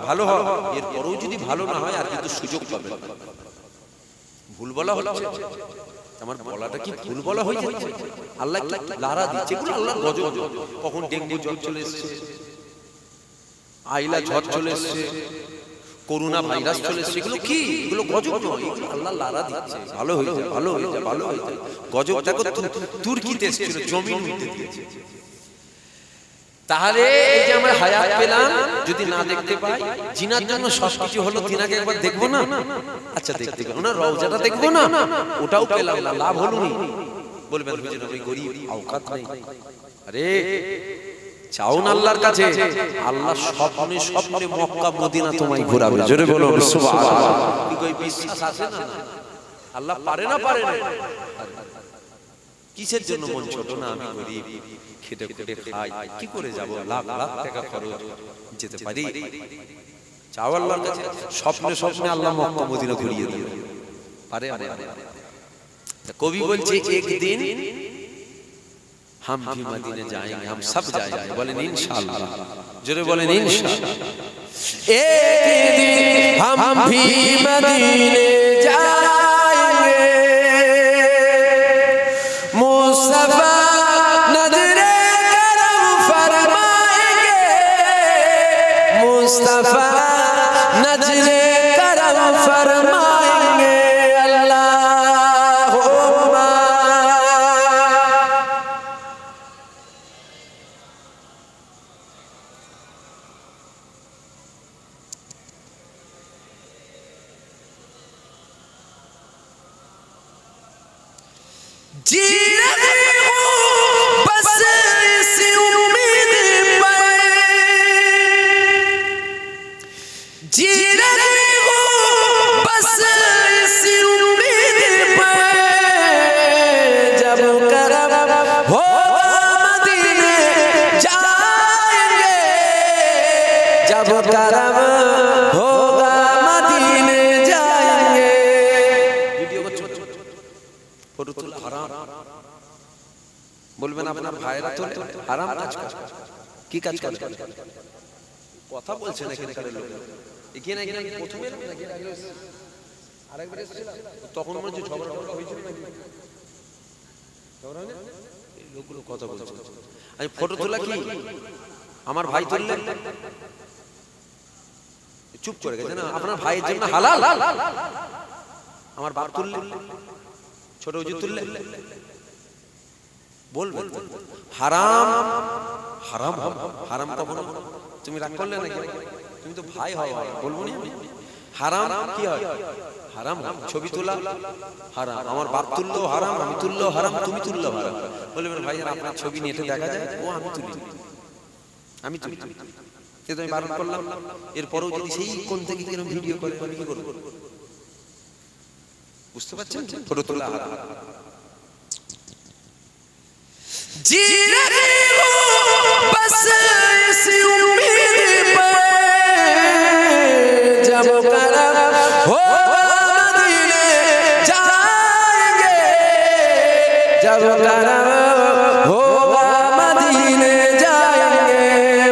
ভালো হ। এরপরেও যদি ভালো না হয় আর কিন্তু সুযোগ পাবে। ভুল বলা হচ্ছে, আমার বলাটা কি ভুল বলা হয়ে যাচ্ছে? আল্লাহ কি লারা দিচ্ছে, এগুলো আল্লাহর গজব। কখন ডেঙ্গু জ্বর চলে এসছে, আইলা ঝড় চলে এসছে, করোনা ভাইরাস চলে এসছে, এগুলো কি? এগুলো গজব নয়, এগুলো আল্লাহ লারা দিচ্ছে। ভালো হয়ে যায়, ভালো হয়ে যায়, ভালো হয়ে যায়। গজব দেখো তুর্কিতে এসেছিল, জমিন উল্টে দিয়েছে। তাহলে এই যে আমরা হায়াত পেলাম, যদি না দেখতে পাই, জিনার জন্য সবকিছু হলো, তিনাকে একবার দেখবো না? আচ্ছা দেখতে গেল না, রওজাটা দেখবো না? ওটাও পেলাম না, লাভ হলো না। বলবেন হুজুর আমি গরীব, আওকাত নেই। আরে চাও না আল্লাহর কাছে, আল্লাহ স্বপ্নে স্বপ্নে মক্কা মদিনা তোমায় ঘোরাবে। জোরে বলো সুবহানাল্লাহ। কি কই বিশ্বাস আছে না? আল্লাহ পারে না, পারে না? কিসের জন্য মন ছোট না? আমি গরীব, খেটে খুটে খাই, কি করে যাব? লাখ লাখ টাকা খরচ, যেতে পারি? চাও আল্লাহর কাছে, স্বপ্নে স্বপ্নে আল্লাহ মক্কা মদিনা ঘুরিয়ে দিবে, পারে? কবি বলছে একদিন हम भी मदीने जाएंगे, हम सब जाएंगे। बोलें इंशाअल्लाह, जोरे बोलें इंशाअल्लाह। एक दिन हम भी मदीने जाएंगे, मुस्तफा नजरे करम फरमाएंगे, मुस्तफा नजरे करम फरमाएंगे। जी रही हूँ बस इसी उम्मीद पर, जी रही हूँ बस इसी उम्मीद पर, जब करम हो मदीने जाएंगे, जब करम होगा मदीने जाएंगे। বলবেন আপনার ভাইরা তো হারাম কাজ করে। কি কাজ করে? কথা বলছেন এখানকার লোক। এখানে প্রথমে নাকি আরেকবার এসেছিলাম তখন মনে হচ্ছে ঝগড়া হয়েছিল নাকি? এই লোকগুলো কথা বলছে। আমি ফটো তোলা কি আমার ভাই তুললেন, চুপ করে গেছে না? আপনার ভাইয়ের জন্য হালাল, আমার বাপ তুললেন, ছোট হুজুর তুললেন, বলবেন হারাম হারাম হারাম। কখনো তুমি রাগ করলে নাকি? তুমি তো ভাই হও, বলবো না আমি? হারাম কি হয়? হারাম। ছবি তোলা হারাম, আমার বাপ তুললেও হারাম, আমি তুললেও হারাম, তুমি তুললেও হারাম। বলবেন ভাই আপনার ছবি নেটে দেখা যায়, ও আমি তুলি, আমি তুলি, কিন্তু আমি বারণ করলাম। এরপরেও যদি সেই কোন থেকে কিরকম ভিডিও করে আমি কি করবো? বুঝতে পারছেন? ফটো তোলা হারাম। जी रही हूँ बस इस उम्मीद पर, जब करम होगा मदीने जाएंगे, जब करम होगा मदीने जाएंगे,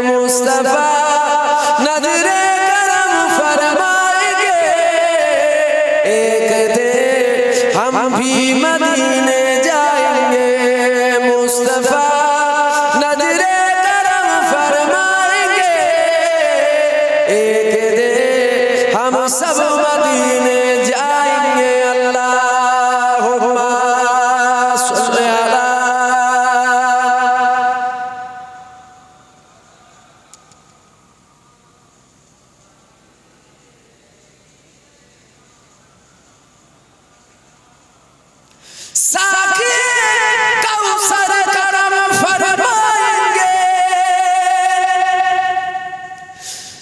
मुस्तफा नजरे करम फरमाएंगे, एक दिन हम भी मदीने जाएंगे, मुस्तफा नजरे करम फरमाएंगे, एक दिन हम सब मदीने जाएंगे। अल्लाहुम्मा सल्ली अला। साकी कौसर करम फरमाएंगे,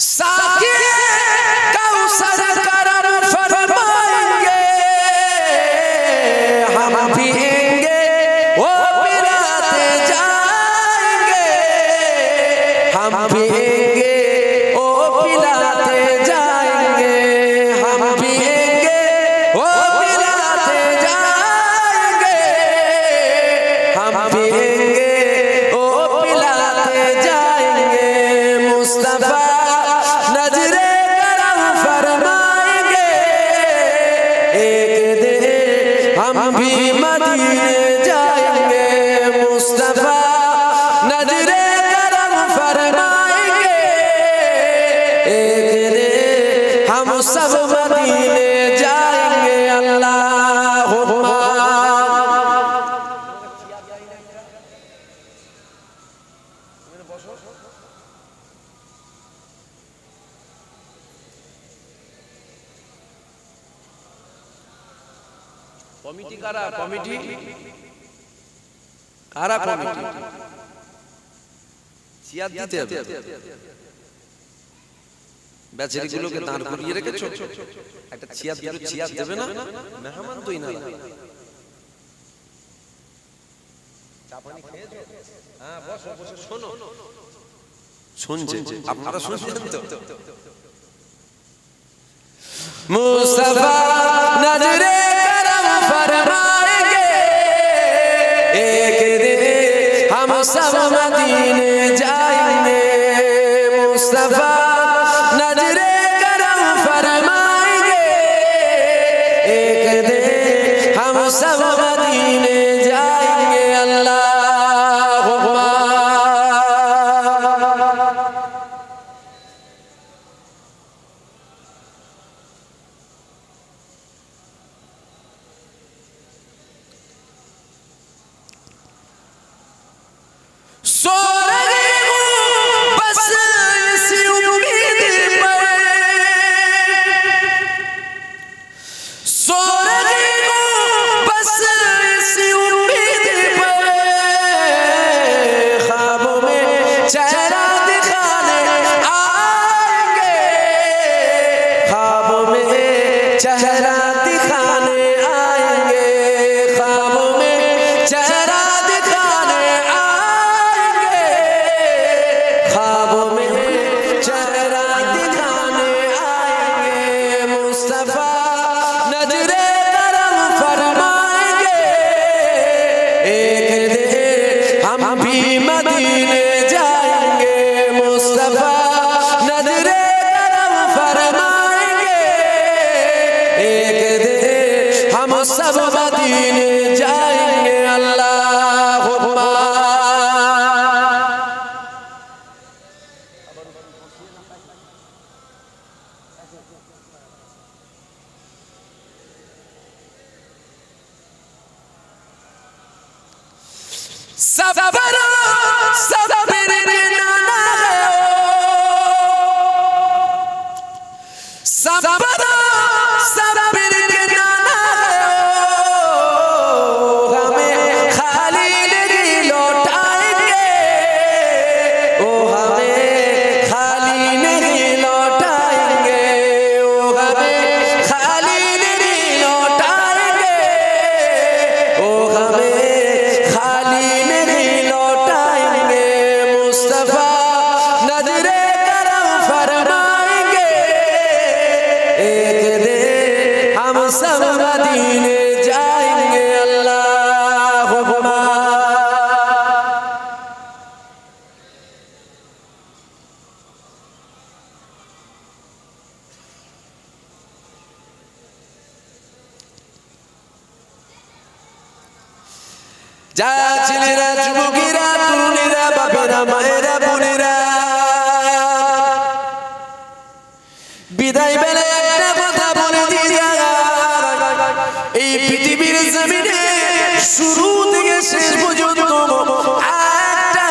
साकी कौसर करम फरमाएंगे, हम पिएंगे वो पिलाते जाएंगे, हम पिएंगे वो पिलाते जाएंगे, हम पिएंगे वो पिलाते जाएंगे, हम पिएंगे वो पिलाते जाएंगे, मुस्तफा नजरे करम फरमाएंगे, एक दिन हम भी मदीने जाएंगे, मुस्तफा नजरे करम फरमाएंगे, एक दिन हम सब मदीने जाएंगे। अल्लाहुम्मा। কমিটি কারা? কমিটি কারা? কমিটি চেয়ার দিতে হবে, বেচারিগুলোকে দাঁড় করিয়ে রেখেছো, একটা চেয়ার দিলে চেয়ার দেবে না? মেহমান তো না। চা পানি খেয়েছো? হ্যাঁ বসো বসো, শোনো। শুনছেন আপনারা? শুনছেন তো? मुस्तफा नजरे करम फरमाएंगे, एक दिन हम सब मदीने जाएंगे, मुस्तफा नजरे करम फरमाएंगे, एक दिन हम सब मदीने जाएंगे। अल्लाहुम्मा। सो रही हूँ बस इस मदीने जाएंगे मुस्तफा नजरे करम फरमाएंगे एक दिन हम सब मदीने जाएंगे अल्लाहुम्मा जा ছেলেরা যুবকেরা তরুণীরা বাপেরা মায়েরা বোনেরা বিদায় বেলা একটা কথা বলে দিয়া এই পৃথিবীর জমিনে শুরু থেকে শেষ পর্যন্ত একটা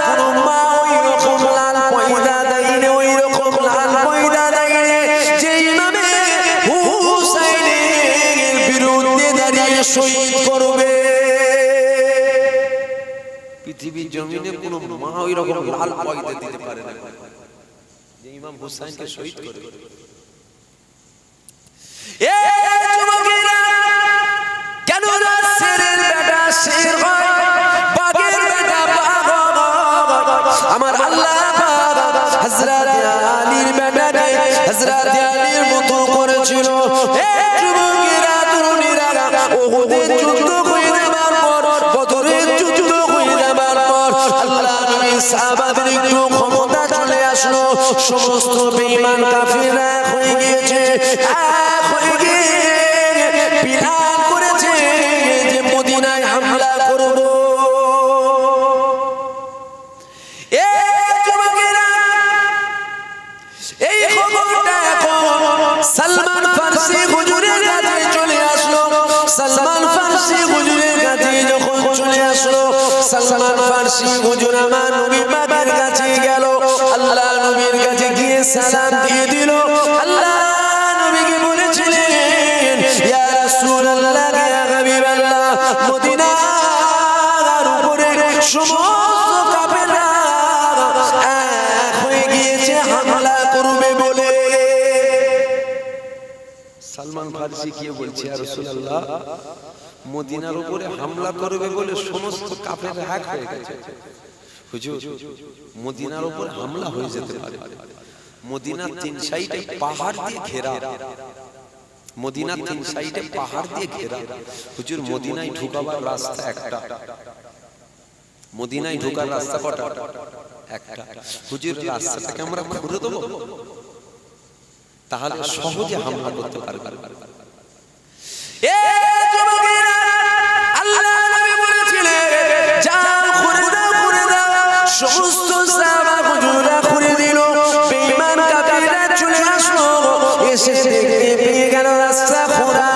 কোনো মা ওই রকম লাল পয়দা দেয়নি ওই রকম লাল পয়দা দেয়নি যে ইমামে হুসাইনের বিরুদ্ধে দাঁড়িয়ে শহীদ করবে পৃথিবীর জমিনে কোনো মা ওই রকম লাল পয়দা দিতে পারে না যে ইমাম হুসাইনকে শহীদ করবে এ যুবকেরা কেন শেরের বেটা শের হয় বাঘের বেটা বাঘ আমার আল্লাহ পাক হযরত আলীর বেটাকে হযরত আলীর মতো করেছিল এ যুবকেরা তরুণীরা উহুদের যুদ্ধ হয়ে যাবার পর বদরের যুদ্ধ হয়ে যাবার পর আল্লাহ নবী সাহাবাদের একটু ক্ষমতা চলে আসলো সমস্ত বেঈমান কাফিররা হয়ে গিয়েছে এক হয়ে গিয়ে প্ল্যান করেছে যে মদিনায় হামলা করব এই যুবকেরা এই খবরটা এখন সালমান ফারসি হুজুরের কাছে চলে আসলো সালমান ফারসি হুজুরের কাছে যখন চলে আসলো সালমান ফারসি হুজুর আমার নবী পাকের কাছে গেল আল্লাহ নবীর কাছে গিয়ে সালাম দিয়ে দিল আল্লাহ নবীকে বলেছিলেন ইয়া রাসূলুল্লাহ ইয়া হাবিবাল্লাহ মদিনার উপরে সমস্ত কাফেররা এক হয়ে গিয়েছে হামলা করবে বলে সালমান ফারসি কি বলছে ইয়া রাসূলুল্লাহ মদিনার উপরে হামলা করবে বলে সমস্ত কাফেররা এক হয়ে গেছে হুজুর মদিনার উপর হামলা হয়ে যেতে পারে মদিনার তিন সাইডে পাহাড় দিয়ে ঘেরা মদিনার তিন সাইডে পাহাড় দিয়ে ঘেরা হুজুর মদিনায় ঢোকাবার রাস্তা একটা মদিনায় ঢোকার রাস্তা কটা একটা হুজুর রাস্তাটাকে আমরা ঘুরে দেব তাহলে সহজে হামলা করতে পারবে এ যুবকেরা আল্লাহ নবী বলেছিলেন যাও ঘুরে দাও সমস্ত সাহাবা হুজুরা ঘুরে দিল বেঈমান কাফিররা চলে আসলো এসে দেখতে পেয়ে গেল রাস্তা খোঁড়া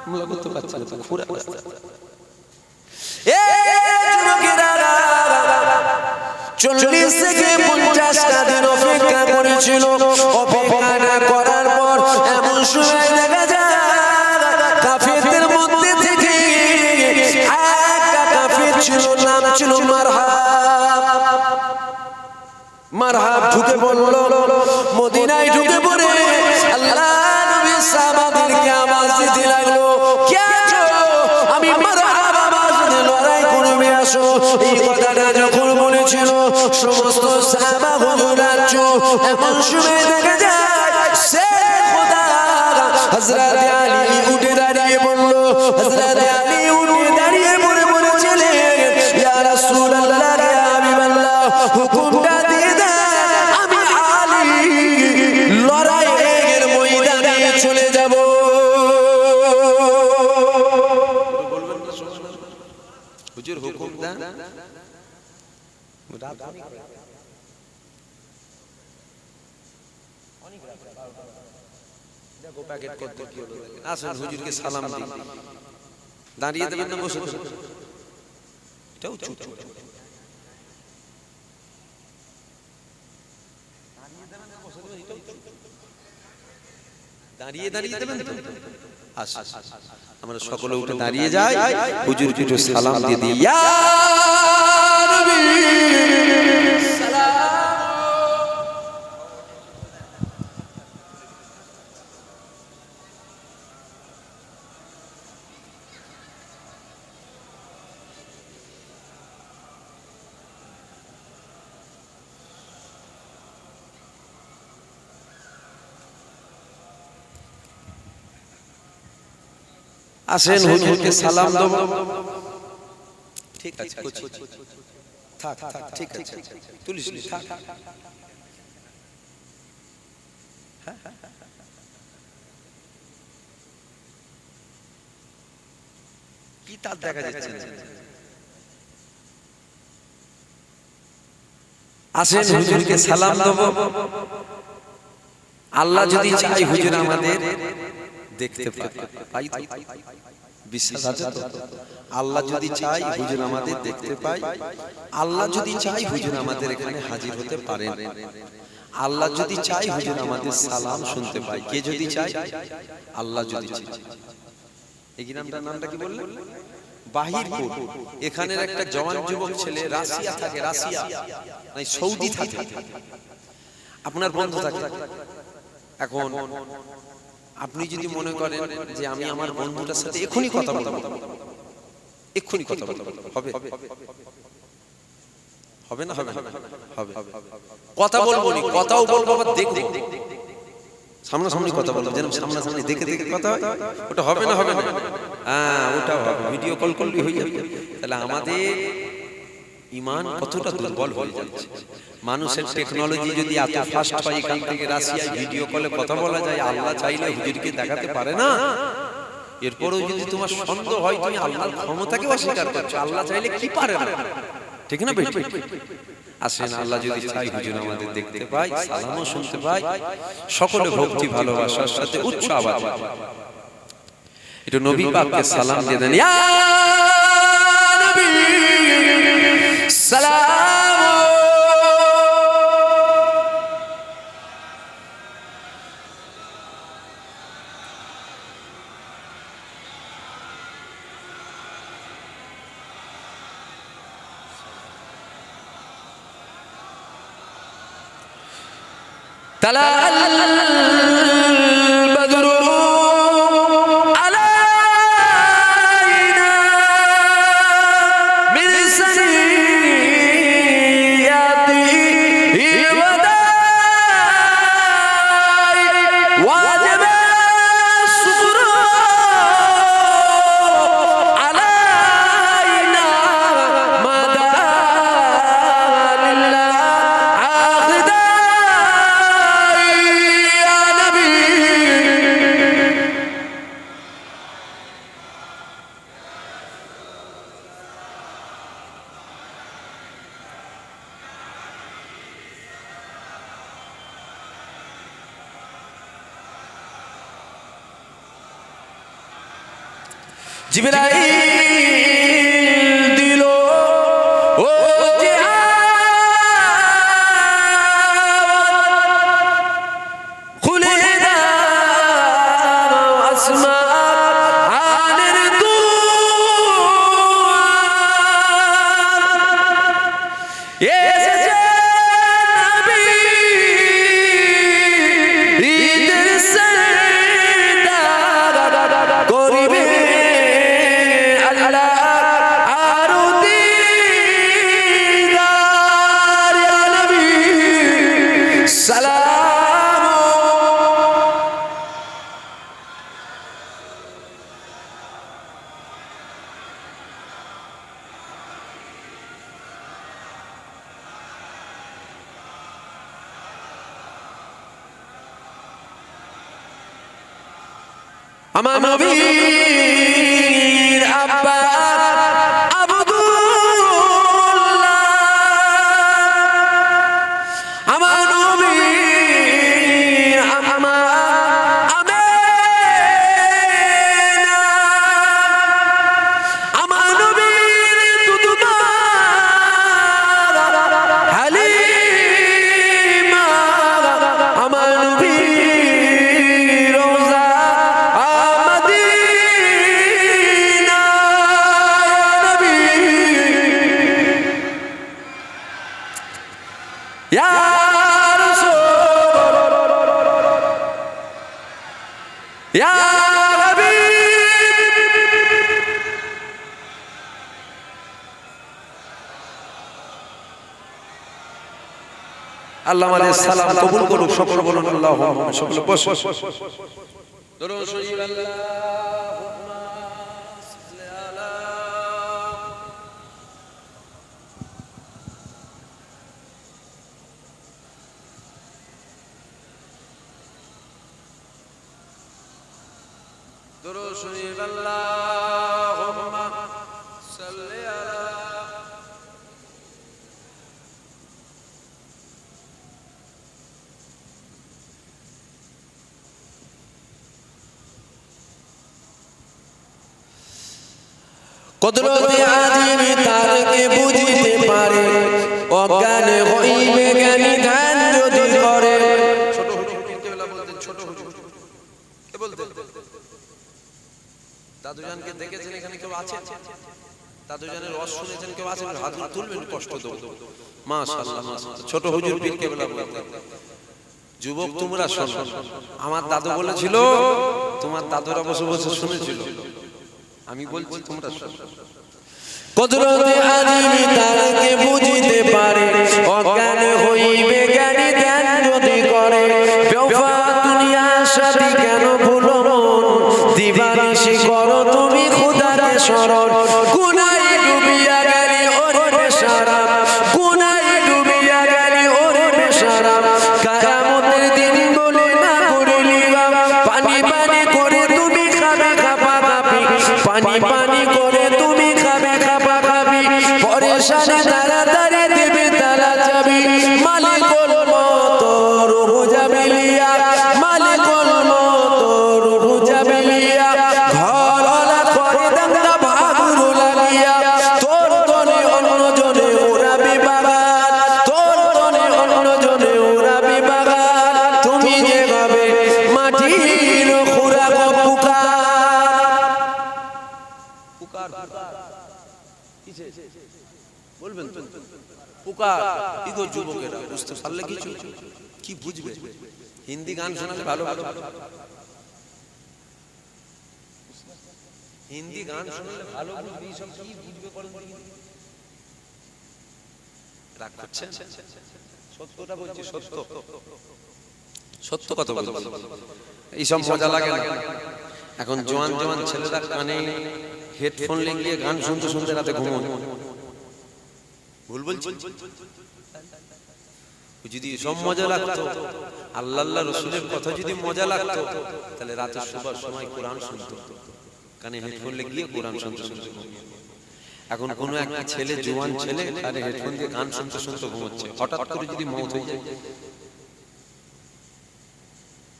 হামলা করতে পারছে না খোঁড়া রাস্তা এ যুবকেরা 40 থেকে 50টা দিন অপেক্ষা করেছিল অপেক্ষা না করার পর এমন সময় দেখা যায় কাফেরদের মধ্যে থেকে একটা কাফের ছিল নাম ছিল মারহাব ঢুকে পড়ল মদিনায় ঢুকে পড়ে আল্লাহ নবী সাহাবাদেরকে আওয়াজ দিতে লাগলো কে আছো আমি মারহাব আওয়াজ দিয়ে লড়াই করবে আসো এই কথাটা যখন বলেছিল সমস্ত সাহাবা হুজুরা এমন সময় দেখা যায় সে খোদা হযরত আলী উঠে দাঁড়িয়ে বলল হযরত আলী উঠে দাঁড়িয়ে বলেছিলেন ইয়া আসেন হুজুরকে সালাম দিন। দাঁড়িয়ে দেবেন না বসে দেবেন? এটাও চুপ। দাঁড়িয়ে দাঁড়িয়ে দেবেন তো? আসেন আমরা সকলে উঠে দাঁড়িয়ে যাই, হুজুরকে একটু সালাম দিয়ে দিই। ইয়া নবী সালাম। আসেন হুজুরকে সালাম দেব। ঠিক আছে, থাক থাক, ঠিক আছে, তুলিস থাক। কি তার দেখা যাচ্ছে? আসেন হুজুরকে সালাম দেব। আল্লাহ যদি চাই হুজুর আমাদের দেখতে পাই, বিশ্বাস আছে তো? আল্লাহ যদি চাই হুজুর আমাদের দেখতে পাই, আল্লাহ যদি চাই হুজুর আমাদের এখানে হাজির হতে পারেন, আল্লাহ যদি চাই হুজুর আমাদের সালাম শুনতে পাই। কে যদি চাই? আল্লাহ যদি চাই। এই নামটা কি বললেন? বাহিরপুর। এখানের একটা জওয়ান যুবক ছেলে রাশিয়া থাকে, রাশিয়া নাই সৌদি থাকে, আপনার বন্ধু থাকে। এখন আপনি যদি মনে করেন যে আমি আমার বন্ধুটার সাথে এখনই কথা বলবো, এক্ষুনি কথা বলবো, হবে? হবে না? হবে হবে। কথা বলবো নি, কথাও বলবো, আবার দেখবো, সামনাসামনি কথা বলবো, যেন সামনাসামনি দেখে দেখে কথা হয়। ওটা হবে না? হবে না? হ্যাঁ, ওটাও হবে। ভিডিও কল করলেই হয়ে যাবে। তাহলে আমাদের ঈমান কতটা দুর্বল হয়ে যাচ্ছে। মানুষের টেকনোলজি যদি এত ফাস্ট হয়, এখান থেকে রাশিয়ায় ভিডিও কলে কথা বলা যায়, আল্লাহ চাইলে হুজুরকে দেখাতে পারে না? এরপরেও যদি তোমার সন্দেহ হয়, তুমি আল্লাহর ক্ষমতাকে অস্বীকার করছো। আল্লাহ চাইলে কি পারে না? ঠিক না বেটি? আসেন, আল্লাহ যদি চাই হুজুর আমাদের দেখতে পাই, সালামও শুনতে পাই, সকলে ভক্তি ভালোবাসার সাথে উচ্চ আওয়াজ একটু নবী পাককে সালাম দিয়ে দেন। ইয়া নবী সালাম। তালাল বদরু আলাইনা মিন সানিয়াতিহি ওয়াদাই ওয়াজিবা শুকরু আলাইনা মাদালিল্লাহ আখিদা। জিবরাইল দিল ও যে খুলে দাও আসমানের দুয়ার, এসেছে নবী ঈদের সরদার করিবে আল্লাহ আরো দিদার। ইয়া নবী সালাম। আমার নবীর আব্বা আব্দুল্লাহ ইয়া রাসূল ইয়া আল্লাহ আমাদের সালাম কবুল করুক। সকলে বলুন আল্লাহুম্মা। সকলে বসুন। দরুদ শরীফ আল্লাহুম্মা সাল্লি আলা দরুদ শরীফ আল্লাহুম্মা সাল্লি আলা কুদরতে আজিম তারকে বুঝিতে পারে, অজ্ঞান হইবে জ্ঞানী ধ্যান যদি করে। ছোট হুজুর কেবলা বলতেন, ছোট হুজুর কে বলতেন? দাদুজানকে দেখেছেন এখানে কেউ আছেন? দাদুজানের রস শুনেছেন কেউ আছেন? হাত তুলবেন, কষ্ট দেব। মাশাআল্লাহ মাশাআল্লাহ। ছোট হুজুর পীর কেবলা বলতেন, যুবক তোমরা শোনো, আমার দাদু বলেছিল, তোমার দাদুরা বসে বসে শুনেছিল, আমি বলছি তোমরা শোনো। কুদরতে আজিম তারকে বুঝিতে পারে, অজ্ঞান হইবে জ্ঞানী ধ্যান যদি করে। বেওফা দুনিয়ার সাথী কেন ভুলো মন, দিবানিশি করো তুমি খোদাকে স্মরণ। গুনায় ডুবিয়া গেলি ওরে বেশারা, গুনায় ডুবিয়া গেলি ওরে বেশারা। কিয়ামতের দিন বলে না করিলি পানি পানি করে তুমি খাবে খাপা খাপি, পানি পানি করে তুমি খাবে খাপা খাপি। পরেশানি তাড়াতাড়ি দেবে তারা যাবি, মালিকুল মত রুহ জাবিলিয়া, মালিকুল মত রুহ জাবিলিয়া। ঘরওয়ালা করে দাঙ্গা ভাগুর লাগিয়া, তোর তনে অন্য জনে ওরাবি বাগান, তোর তনে অন্য জনে ওরাবি বাগান। তুমি যেভাবে মাটির খুরাক পুকার পুকার কিসে বলবেন তো? পুকার। কি গো যুবকেরা, বুঝতে পারলে কিছু? কি বুঝবে? হিন্দি গান শোনালে ভালো ভালো, হিন্দি গান শোনালে ভালো বুঝবে। সব কি বুঝবে করেন? রাগ করছেন? সত্যটা বলছি, সত্য সত্য কথা বলছি। এইসব মজা লাগে না। এখন জোয়ান জোয়ান ছেলেরা কানে হেডফোন লাগিয়ে গান শুনতে শুনতে রাতে ঘুমোয়। ভুল বলছি? যদি সব মজা লাগতো, আল্লাহ আল্লাহ রসুলের কথা যদি মজা লাগতো, তাহলে রাতে শোবার সময় কোরআন শুনতো, কানে হেডফোন লাগিয়ে কোরআন শুনতে শুনতে ঘুমিয়ে। এখন কোনো একটা ছেলে, জোয়ান ছেলে, কানে হেডফোন দিয়ে গান শুনতে শুনতে ঘুমোচ্ছে। হঠাৎ করে যদি মওত হয়ে যায়,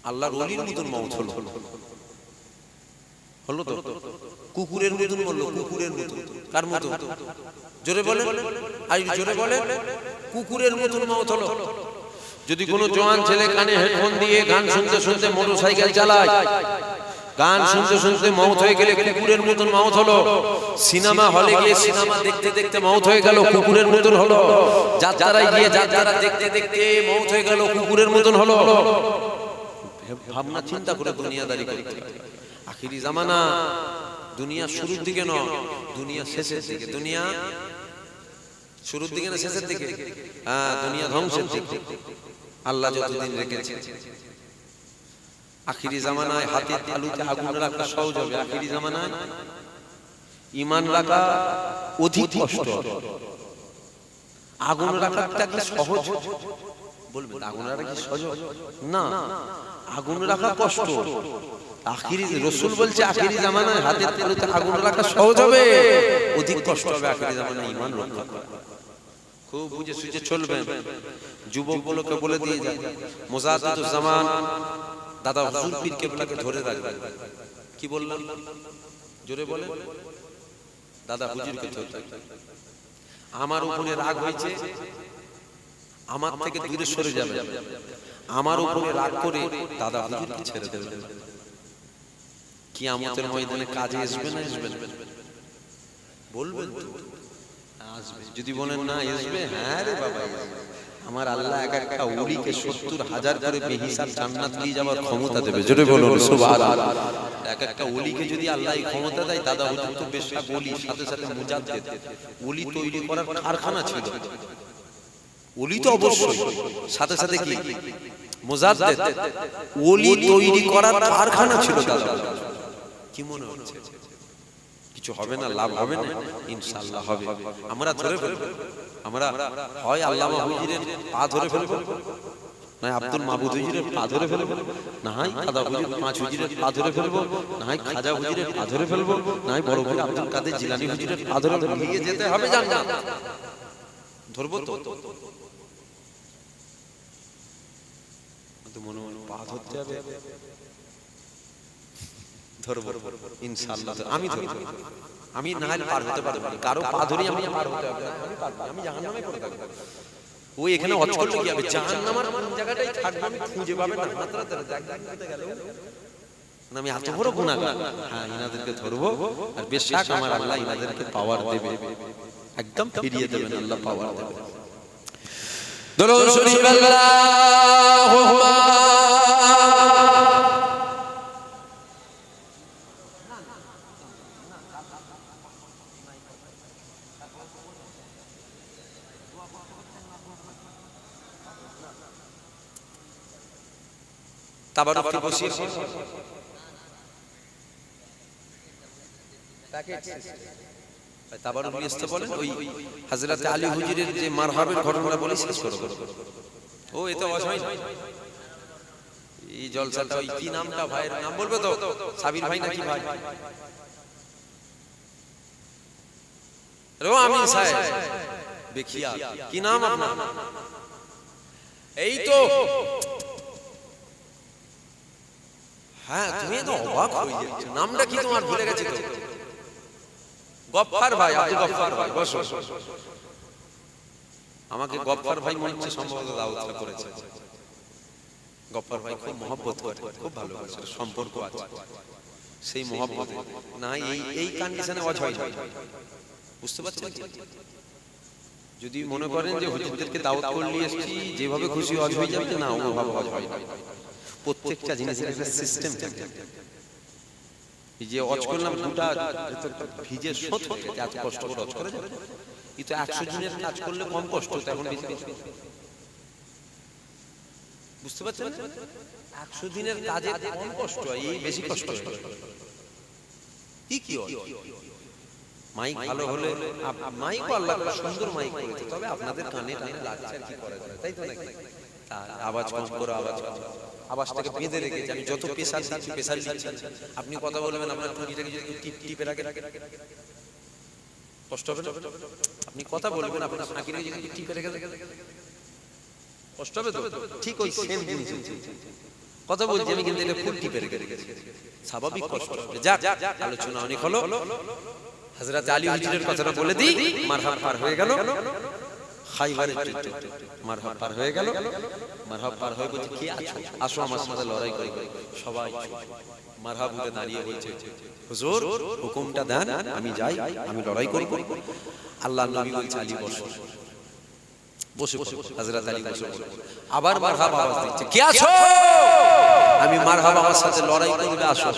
আল্লাহর ওলির মতন মওত হলো, হলো তো? কুকুরের মতন বললো, কুকুরের মতন। কার মতন? জোরে বলেন, আর জোরে বলেন। কুকুরের মতন মওত হলো। যদি কোনো জোয়ান ছেলে কানে হেডফোন দিয়ে গান শুনতে শুনতে মোটরসাইকেল চালায়, গান শুনতে শুনতে মওত হয়ে গেলে কুকুরের মতন মওত হলো। সিনেমা হলে গিয়ে সিনেমা দেখতে দেখতে মওত হয়ে গেল, কুকুরের মতন হলো। যাত্রায় গিয়ে যাত্রা দেখতে দেখতে মওত হয়ে গেল, কুকুরের মতন হলো। ভাবনা চিন্তা করে দুনিয়াদারি করতে। আখিরি জামানা, দুনিয়া শুরুর দিকে নয়, দুনিয়া শেষের দিকে। দুনিয়া শুরুর দিকে না শেষের দিকে? হ্যাঁ, দুনিয়া ধ্বংসের দিকে। আল্লাহ যতদিন রেখেছে। আখিরি জামানায় হাতের তালুতে আগুন রাখা সহজ হবে। আখিরি জামানায় ঈমান রাখা অধিক কষ্ট। আগুন রাখাটা কি সহজ? বলবেন আগুন রাখা কি সহজ? না, আগুন রাখা কষ্ট। আখিরি রাসূল বলছে আখিরি জামানায় হাতের তালুতে আগুন রাখা সহজ হবে, অধিক কষ্ট হবে আখিরি জামানায় ঈমান রক্ষা করা। খুব বুঝে সুঝে চলবেন। যুবকগুলোকে বলে দিয়ে যায়, মুজাদ্দিদুজ জামান দাদা হুজুর পীর কেবলাকে ধরে রাখবেন। কি বললাম? জোরে বলেন। দাদা হুজুরকে ধরে রাখবেন। আমার উপরে রাগ হয়েছে, আমার থেকে দূরে সরে যাবে। আমার উপরে রাগ করে দাদা হুজুরকে ছেড়ে দেবেন। কিয়ামতের ময়দানে কাজে আসবে না আসবে না? বলবেন তো আসবে। যদি বলেন না আসবে, হ্যাঁ রে বাবা আমার আল্লাহ এক একটা ওলিকে 70,000 করে বেহিসাব জান্নাত নিয়ে যাওয়ার ক্ষমতা দেবে। জোরে বলুন সুবহানাল্লাহ। এক একটা ওলিকে যদি আল্লাহ এই ক্ষমতা দেয়, দাদা হুজুর তো বেশা ওলি, সাথে সাথে মুজাদ্দিদ, ওলি তৈরি করার কারখানা ছিল। ওলি তো অবশ্যই, সাথে সাথে কি মুজাদ্দিদ, ওলি তৈরি করার কারখানা ছিল দাদা। কি মনে হচ্ছে কিছু হবে না, লাভ হবে না? ইনশাআল্লাহ হবে। আমরা ধরে ফেলবো, আমরা হয় আল্লামা হুজুরের পা ধরে ফেলবো, না আব্দুল মাহবুদ হুজুরের পা ধরে ফেলবো, না হয় খাজা হুজুর পাঁচ হুজুরের পা ধরে ফেলবো, না হয় খাজা হুজুরের পা ধরে ফেলবো, না হয় বড় ভাই আব্দুল কাদের জিলানী হুজুরের পা ধরে নিয়ে যেতে হবে জান্নাত। ধরবো তো মনে মনে পা ধরতে হবে, ধরবো ইনশাআল্লাহ। আমি ধরবো, আমি না হলে পার হতে পারবো না, কারো পা ধরে আমি পার হতে হবে, আমি পারবো, আমি জাহান্নামে পড়ে থাকবো। ওই এখানে অজ করলে কি হবে, জাহান্নামের কোন জায়গাটাই থাকবে আমি খুঁজে পাবে না, মাত্রা দেখতে গেল না আমি এত বড় গুনাহগার। হ্যাঁ, ইনাদেরকে ধরবো, আর বেশাক আমার আল্লাহ ইনাদেরকে পাওয়ার দেবে, একদম ফিরিয়ে দেবেন আল্লাহ, পাওয়ার দেবে। দরুদ শরীফ আল্লাহুম্মা তাবারুককে বসিয়ে তাবারুক নিয়ে আসতে বলেন। ওই হযরত আলী হুজুরের যে মারহাবের ঘটনাটা বলে শেষ করো। ও এত অসহায় এই জলসাটা, ওই কি নামটা, ভাইয়ের নাম বলবে তো? সাবির ভাই নাকি ভাই? রো আমিন সাহেব দেখিয়া, কি নাম আপনার? এই তো, হ্যাঁ তুমি তো অবাক হয়ে যাচ্ছ, নামটা কি তোমার? ভুলে গেছি তো। গফফার ভাই, আব্দুল গফফার ভাই, বসো। আমাকে গফফার ভাই মনে হচ্ছে সম্ভবত দাওয়াত করেছে। গফফার ভাই খুব মহব্বত করে, খুব ভালোবাসে, সম্পর্ক আছে সেই মহব্বতে। না এই কন্ডিশনে ওয়াজ হয়, বুঝতে পারছেন? যদি মনে করেন যে হুজুরদেরকে দাওয়াত করলে এসেছি যেভাবে খুশি ওয়াজ হয়ে যাবে, না ওভাবে ওয়াজ হয় না। প্রত্যেকটা জিনিসের একটা সিস্টেম থাকে। এই যে ওয়াজ করলাম, দুটা ভিজে সোত হয়ে গেছে, এত কষ্ট করে ওয়াজ করে যাবে। কিন্তু 100 দিনের কাজ করলে কম কষ্ট, তখন বেশি বুঝতে পারছেন? 100 দিনের কাজে কম কষ্ট হয়, এই বেশি কষ্ট হয়। কি হয় মাইক ভালো হলে, মাইক আল্লাহ সুন্দর মাইক করেছে, তবে আপনাদের কানে টানে লাগছে, কি করা যায়, তাই তো নাকি? আওয়াজ কম করে, আওয়াজটাকে বেঁধে রেখেছি আমি, যত প্রেসার দিচ্ছি প্রেসার দিচ্ছি। আপনি কথা বলবেন, আপনার টুনিটাকে যদি টিপে রাখেন কষ্ট হবে না? আপনি কথা বলবেন, আপনার নাকিটাকে যদি টিপে রেখে কষ্ট হবে তো? ঠিক ওই সেম জিনিস কথা বলছি আমি, কিন্তু এটা ফুল টিপে রেখে স্বাভাবিক কষ্ট হবে। যাক, আলোচনা অনেক হলো। হযরত আলী হুজুরের কথাটা বলে দিই। মারহাব পার হয়ে গেল, খাইবারের যুদ্ধ মারহাব পার হয়ে গেল। মারহাব পার হয়ে বলছে, কি আছো, আসো আমার সাথে লড়াই করি। সবাই মারহাব উঠে দাঁড়িয়ে বলছে, হুজুর হুকুমটা দেন, আমি যাই, আমি লড়াই করব। আল্লাহর নবী বলছে, আলী বসো। বসে হযরত আলী বসে, আবার মারহাব আওয়াজ দিচ্ছে, কি আছো, আমি মারহাব আমার সাথে লড়াই করবে, আসো।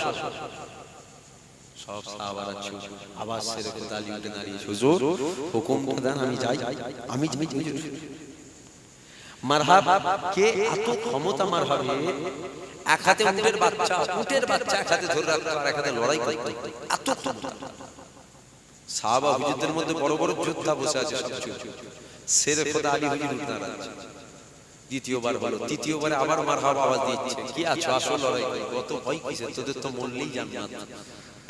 সব সাহাবারা চুপ, আওয়াজ ছেড়ে খোদা আলী উঠে দাঁড়িয়েছে, হুজুর হুকুমটা দেন, আমি যাই, আমি মারহাব কে এত ক্ষমতা, মারহাবে এক হাতে উটের বাচ্চা এক হাতে ধরে রাখতো, আর এক হাতে লড়াই করতো, এত ক্ষমতা। সাহাবা হুজুরদের মধ্যে বড় বড় যোদ্ধা বসে আছে, সব চুপ। ছেড়ে খোদা আলী হুজুর উঠে দাঁড়াচ্ছে। দ্বিতীয়বার হলো, তৃতীয়বারে আবার মারহাব আওয়াজ দিচ্ছে, কি আছো, আসো লড়াই করি। কত ভয় কিসে, তোদের তো মরলেই জান্নাত।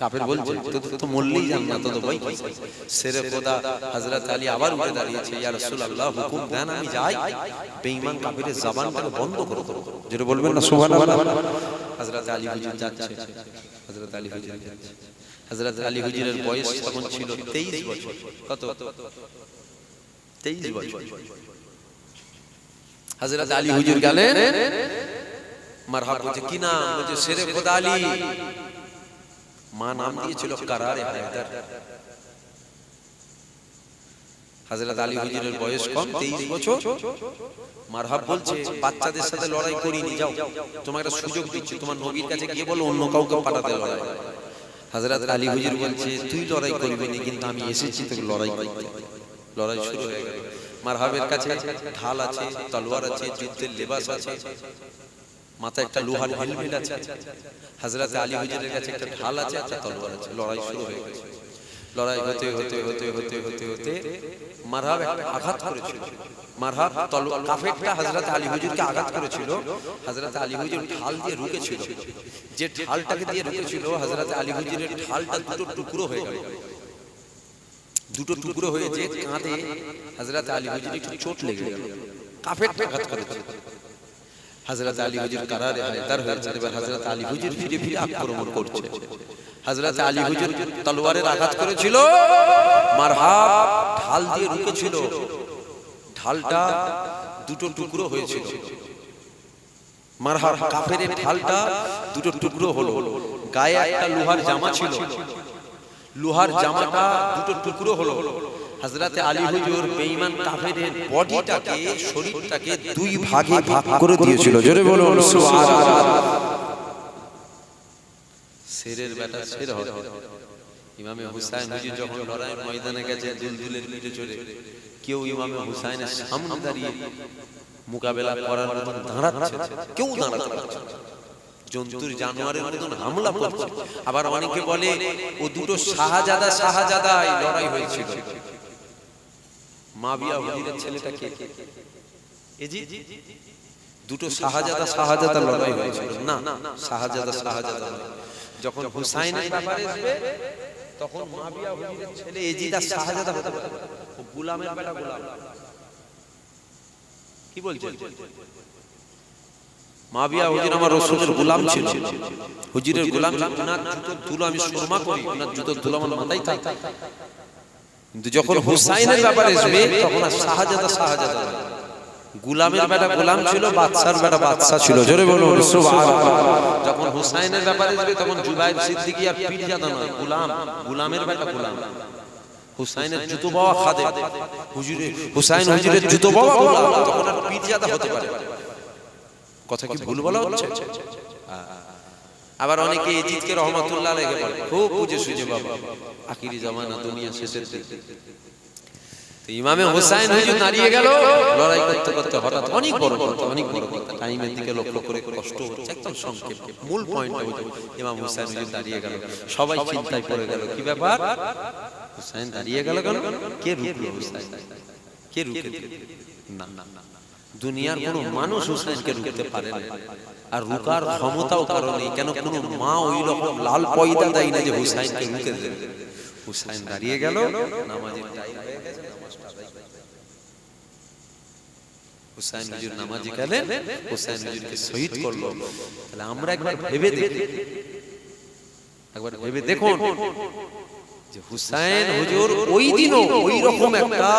কাফের বলছে, তোদের তো মরলেই জান্নাত, তোদের ভয় কিসে? ছেড়ে খোদা হযরত আলী আবার উঠে দাঁড়িয়েছে, ইয়া রাসূলুল্লাহ হুকুম দেন, আমি যাই। বেঈমান কাফেরের জবানটাকে বন্ধ করো, যেটা বলবেন না সুবহানাল্লাহ। হযরত আলী হুজুর যাচ্ছে, হযরত আলী হুজুর যাচ্ছে। হযরত আলী হুজুরের বয়স তখন ছিল 23 বছর। কত? 23 বছর। হযরত আলী হুজুর গেলেন, মারহাব বলছে, কি নাম? বলছে শেরে খোদা আলী। মা নাম দিয়েছিল কারারে হায়দার। হযরত আলী হুজুরের বয়স কম, 23 বছর। মারহাব বলছে, বাচ্চাদের সাথে লড়াই করিনি, যাও তোমাকে একটা সুযোগ দিচ্ছি, তোমার নবীর কাছে গিয়ে বলো অন্য কাউকে পাঠাতে লড়াই। হযরত আলী হুজুর বলছে, তুই লড়াই করবি না, কিন্তু আমি এসেছি তোকে লড়াই করতে। লড়াই শুরু হয়ে গেল। মারহাবের কাছে ঢাল আছে, তলোয়ার আছে, যুদ্ধের লেবাস আছে, মাথায় একটা লোহার হেলমেট আছে। হযরত আলী হুজুরের কাছে একটা ঢাল আছে, একটা তলোয়ার আছে। লড়াই শুরু হয়ে গেছে। লড়াই হতে হতে হতে হতে হতে হতে মারহাব একটা আঘাত করেছিল। মারহাব তলোয়ার কাফেরটা হযরত আলী হুজুরকে আঘাত করেছিল। হযরত আলী হুজুর ঢাল দিয়ে রুকেছিল। যে ঢালটাকে দিয়ে রুকেছিল, হযরত আলী হুজুরের ঢালটা দুটো টুকরো হয়ে গেল। দুটো টুকরো হয়ে যে কাঁধে হযরত আলী হুজুর একটু চোট লেগে গেল। কাফেরটা আঘাত করেছিল। হযরত আলী হুজুর কারারে হায়দার হয়েছে। এবার হযরত আলী হুজুর ফিরে ফিরে আক্রমণ করছে। হযরত আলী হুজুর তলোয়ারের আঘাত করেছিল, মারহাব ঢাল দিয়ে রুকেছিল। ঢালটা দুটো টুকরো হয়েছিল। মারহাব কাফেরের ঢালটা দুটো টুকরো হলো। গায়ে একটা লোহার জামা ছিল, লোহার জামাটা দুটো টুকরো হলো। হযরত আলী হুজুর বেঈমান কাফেরের বডিটাকে, শরীরটাকে দুই ভাগে ভাগ করে দিয়েছিল। জোরে বলুন সুবহানাল্লাহ। শেরের বেটা শের হবে। ইমামে হুসাইন হুজুর যখন লড়াইয়ের ময়দানে গেছে দুলদুলের পিঠে চড়ে, কেউ ইমামে হুসাইনের সামনে দাঁড়িয়ে মোকাবেলা করার মতন দাঁড়াচ্ছে, কেউ দাঁড়াতে পারছে না। জন্তুর জানোয়ারের মতন হামলা করছে। আবার অনেকে বলে ও দুটো শাহজাদায় লড়াই হয়েছিল। মাবিয়া হুজুরের ছেলেটা কে? এজি দুটো শাহজাদা লড়াই হয়েছিল। না, শাহজাদা যখন হুসাইনের ব্যাপারে আসবে তখন মাবিয়া হুজুরের ছেলে এজিদ আর শাহজাদা হতে পারে। ও গোলামের বেটা গোলাম। কি বলছেন? মাবিয়া হুজুর আমার রাসূলের গোলাম ছিল। হুজুরের গোলাম ছিল। ওনার জুতোর ধুলো আমি শর্মা করি, ওনার জুতোর ধুলো আমার মাথায় থাকে। কিন্তু যখন হুসাইনের ব্যাপারে আসবে তখন আর শাহজাদা গোলামের বেটা গোলাম ছিল, বাদশার বেটা বাদশা ছিল। জোরে বলুন সুবহানাল্লাহ। যখন হুসাইনের ব্যাপারে আসবে তখন জুবাইর সিদ্দিকী আর পীরজাদা নয়, গোলামের বেটা গোলাম। হুসাইনের জুতো বাবা খাদেম, হুসাইন হুজুরের জুতো বাবা গোলাম, তখন আর পীরজাদা হতে পারে। কথা কি ভুল বলা হচ্ছে? আবার অনেকে এজিদকে রহমাতুল্লাহ আলাইহি বলে, খুব বুঝে সুঝে বাবা, আখিরি জামানা, দুনিয়া শেষের দিকে। তো ইমামে হুসাইন হুজুর দাঁড়িয়ে গেল লড়াই করতে করতে। হঠাৎ অনেক বড় কথা, টাইমের দিকে লক্ষ্য করে কষ্ট হচ্ছে, একদম সংক্ষেপ। মূল পয়েন্টটা হলো ইমাম হুসাইন হুজুর দাঁড়িয়ে গেল। সবাই চিন্তায় পড়ে গেল, কি ব্যাপার? হুসাইন দাঁড়িয়ে গেল কেন? কে রুকলো হুসাইন? কে রুকে? না, দুনিয়ার কোনো মানুষ হুসাইনকে রুখতে পারে না। আর রুকার ক্ষমতাও কারো নেই। কেন? কোনো মা ওই রকম লাল পয়দা দেয় না যে হুসাইনকে রুখে দেবে। হুসাইন দাঁড়িয়ে গেল, নামাজের টাইম হয়ে গেছে, নামাজটা আদায় করে হুসাইন হুজুর নামাজি গেলেন, হুসাইন হুজুরকে শহীদ করলো। তাহলে আমরা একবার ভেবে দেখুন যে হুসাইন হুজুর ওই দিনও ওই রকম একটা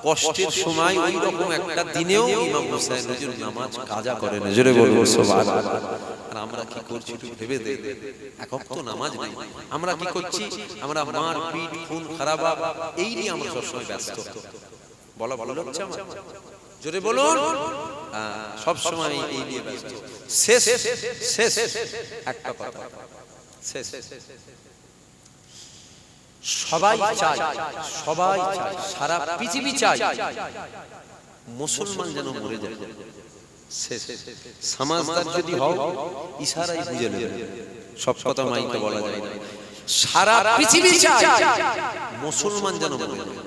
কষ্টের সময়, ওই রকম একটা দিনেও ইমাম হুসাইন হুজুর নামাজ কাজা করেন। জোরে বলুন সুবহানাল্লাহ। আর আমরা কি করছি একটু ভেবে দেখুন। একক তো নামাজ নেই, আমরা কি করছি? আমরা মার পিট, খুন খারাপ, এই নিয়ে আমরা সবসময় ব্যস্ত। বলা ভালো হচ্ছে আমার? জোরে বলুন। সব সময় এই নিয়ে ব্যস্ত। শেষ একটা কথা, সবাই চায়, সারা পৃথিবী চায় মুসলমান যেন মরে যায়। সমাজদার যদি হও, ইশারায় বুঝে নেবে, সব কথা মাইকে বলা যায় না। সারা পৃথিবী চায় মুসলমান যেন মরে যায়।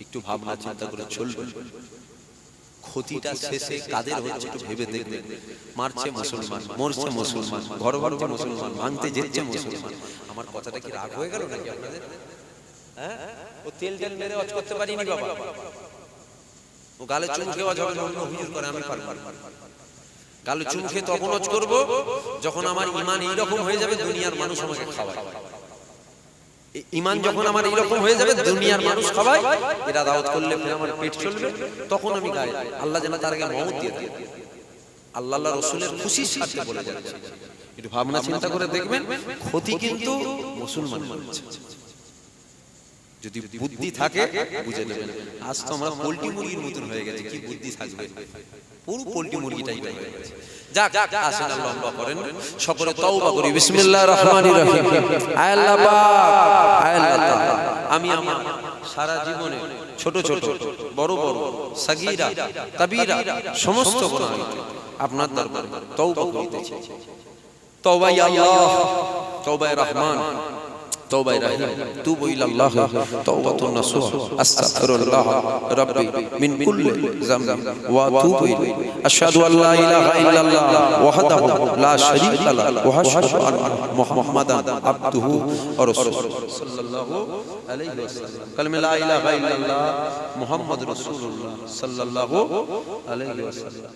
একটু ভাবনা চিন্তা করে চলবে। ক্ষতিটা শেষে কাদের হচ্ছে একটু ভেবে দেখবে। মারছে মুসলমান, মরছে মুসলমান, ঘর ভাঙছে মুসলমান, ভাঙতে যেচ্ছে মুসলমান। আমার কথাটা কি রাগ হয়ে গেল নাকি আপনাদের? হ্যাঁ, ও তেল মেরে ওয়াজ করতে পারিনি বাবা। ও গালে চুমু খেয়ে ওয়াজ হবে না, অন্য হুজুর করে, আমি পারবো না। গালে চুমু খেয়ে তখন ওয়াজ করব যখন আমার ঈমান এইরকম হয়ে যাবে দুনিয়ার মানুষ আমাকে খাওয়ায়। ঈমান যখন আমার এইরকম হয়ে যাবে দুনিয়ার মানুষ খাওয়ায়, এরা দাওয়াত করলে আমার পেট চলবে, তখন আমি গায়ে আল্লাহ যেন তার আগে মওত দিয়ে দেয়। আল্লাহ রাসূলের খুশির সাথে বলে যাচ্ছে। একটু ভাবনা চিন্তা করে দেখবেন, ক্ষতি কিন্তু মুসলমান করছে। যদি বুদ্ধি থাকে বুঝে নেবেন। আজ তো আমরা পোল্ট্রি মুরগির মতন হয়ে গেছে, কি বুদ্ধি থাকবে, পুরো পোল্ট্রি মুরগি টাইপের হয়ে গেছে। যাক, আসেন আর লম্বা করেন, সকলে তওবা করি। বিসমিল্লাহির রহমানির রহিম। আয় আল্লাহ পাক, আয় আল্লাহ, আমি আমার সারা জীবনে ছোট ছোট বড় বড় সাগীরা কবীরা সমস্ত গুনাহ আপনার দরবারে তওবা করিতেছি। তওবা ইয়া আল্লাহ, তওবা রহমান, তওবা রহিম, তুবু ইলাল্লাহ তাওবাতুন নাসুহ, আস্তাগফিরুল্লাহ রাব্বি মিন কুল্লি যামবি ওয়া আতুবু ইলাইহি, আশহাদু আল্লা ইলাহা ইল্লাল্লাহ ওয়াহদাহু লা শারীকা লাহু ওয়া আশহাদু আন্না মুহাম্মাদান আবদুহু ওয়া রাসূলুহু সাল্লাল্লাহু আলাইহি ওয়াসাল্লাম। কালিমা লা ইলাহা ইল্লাল্লাহ মুহাম্মাদুর রাসূলুল্লাহ সাল্লাল্লাহু আলাইহি ওয়াসাল্লাম।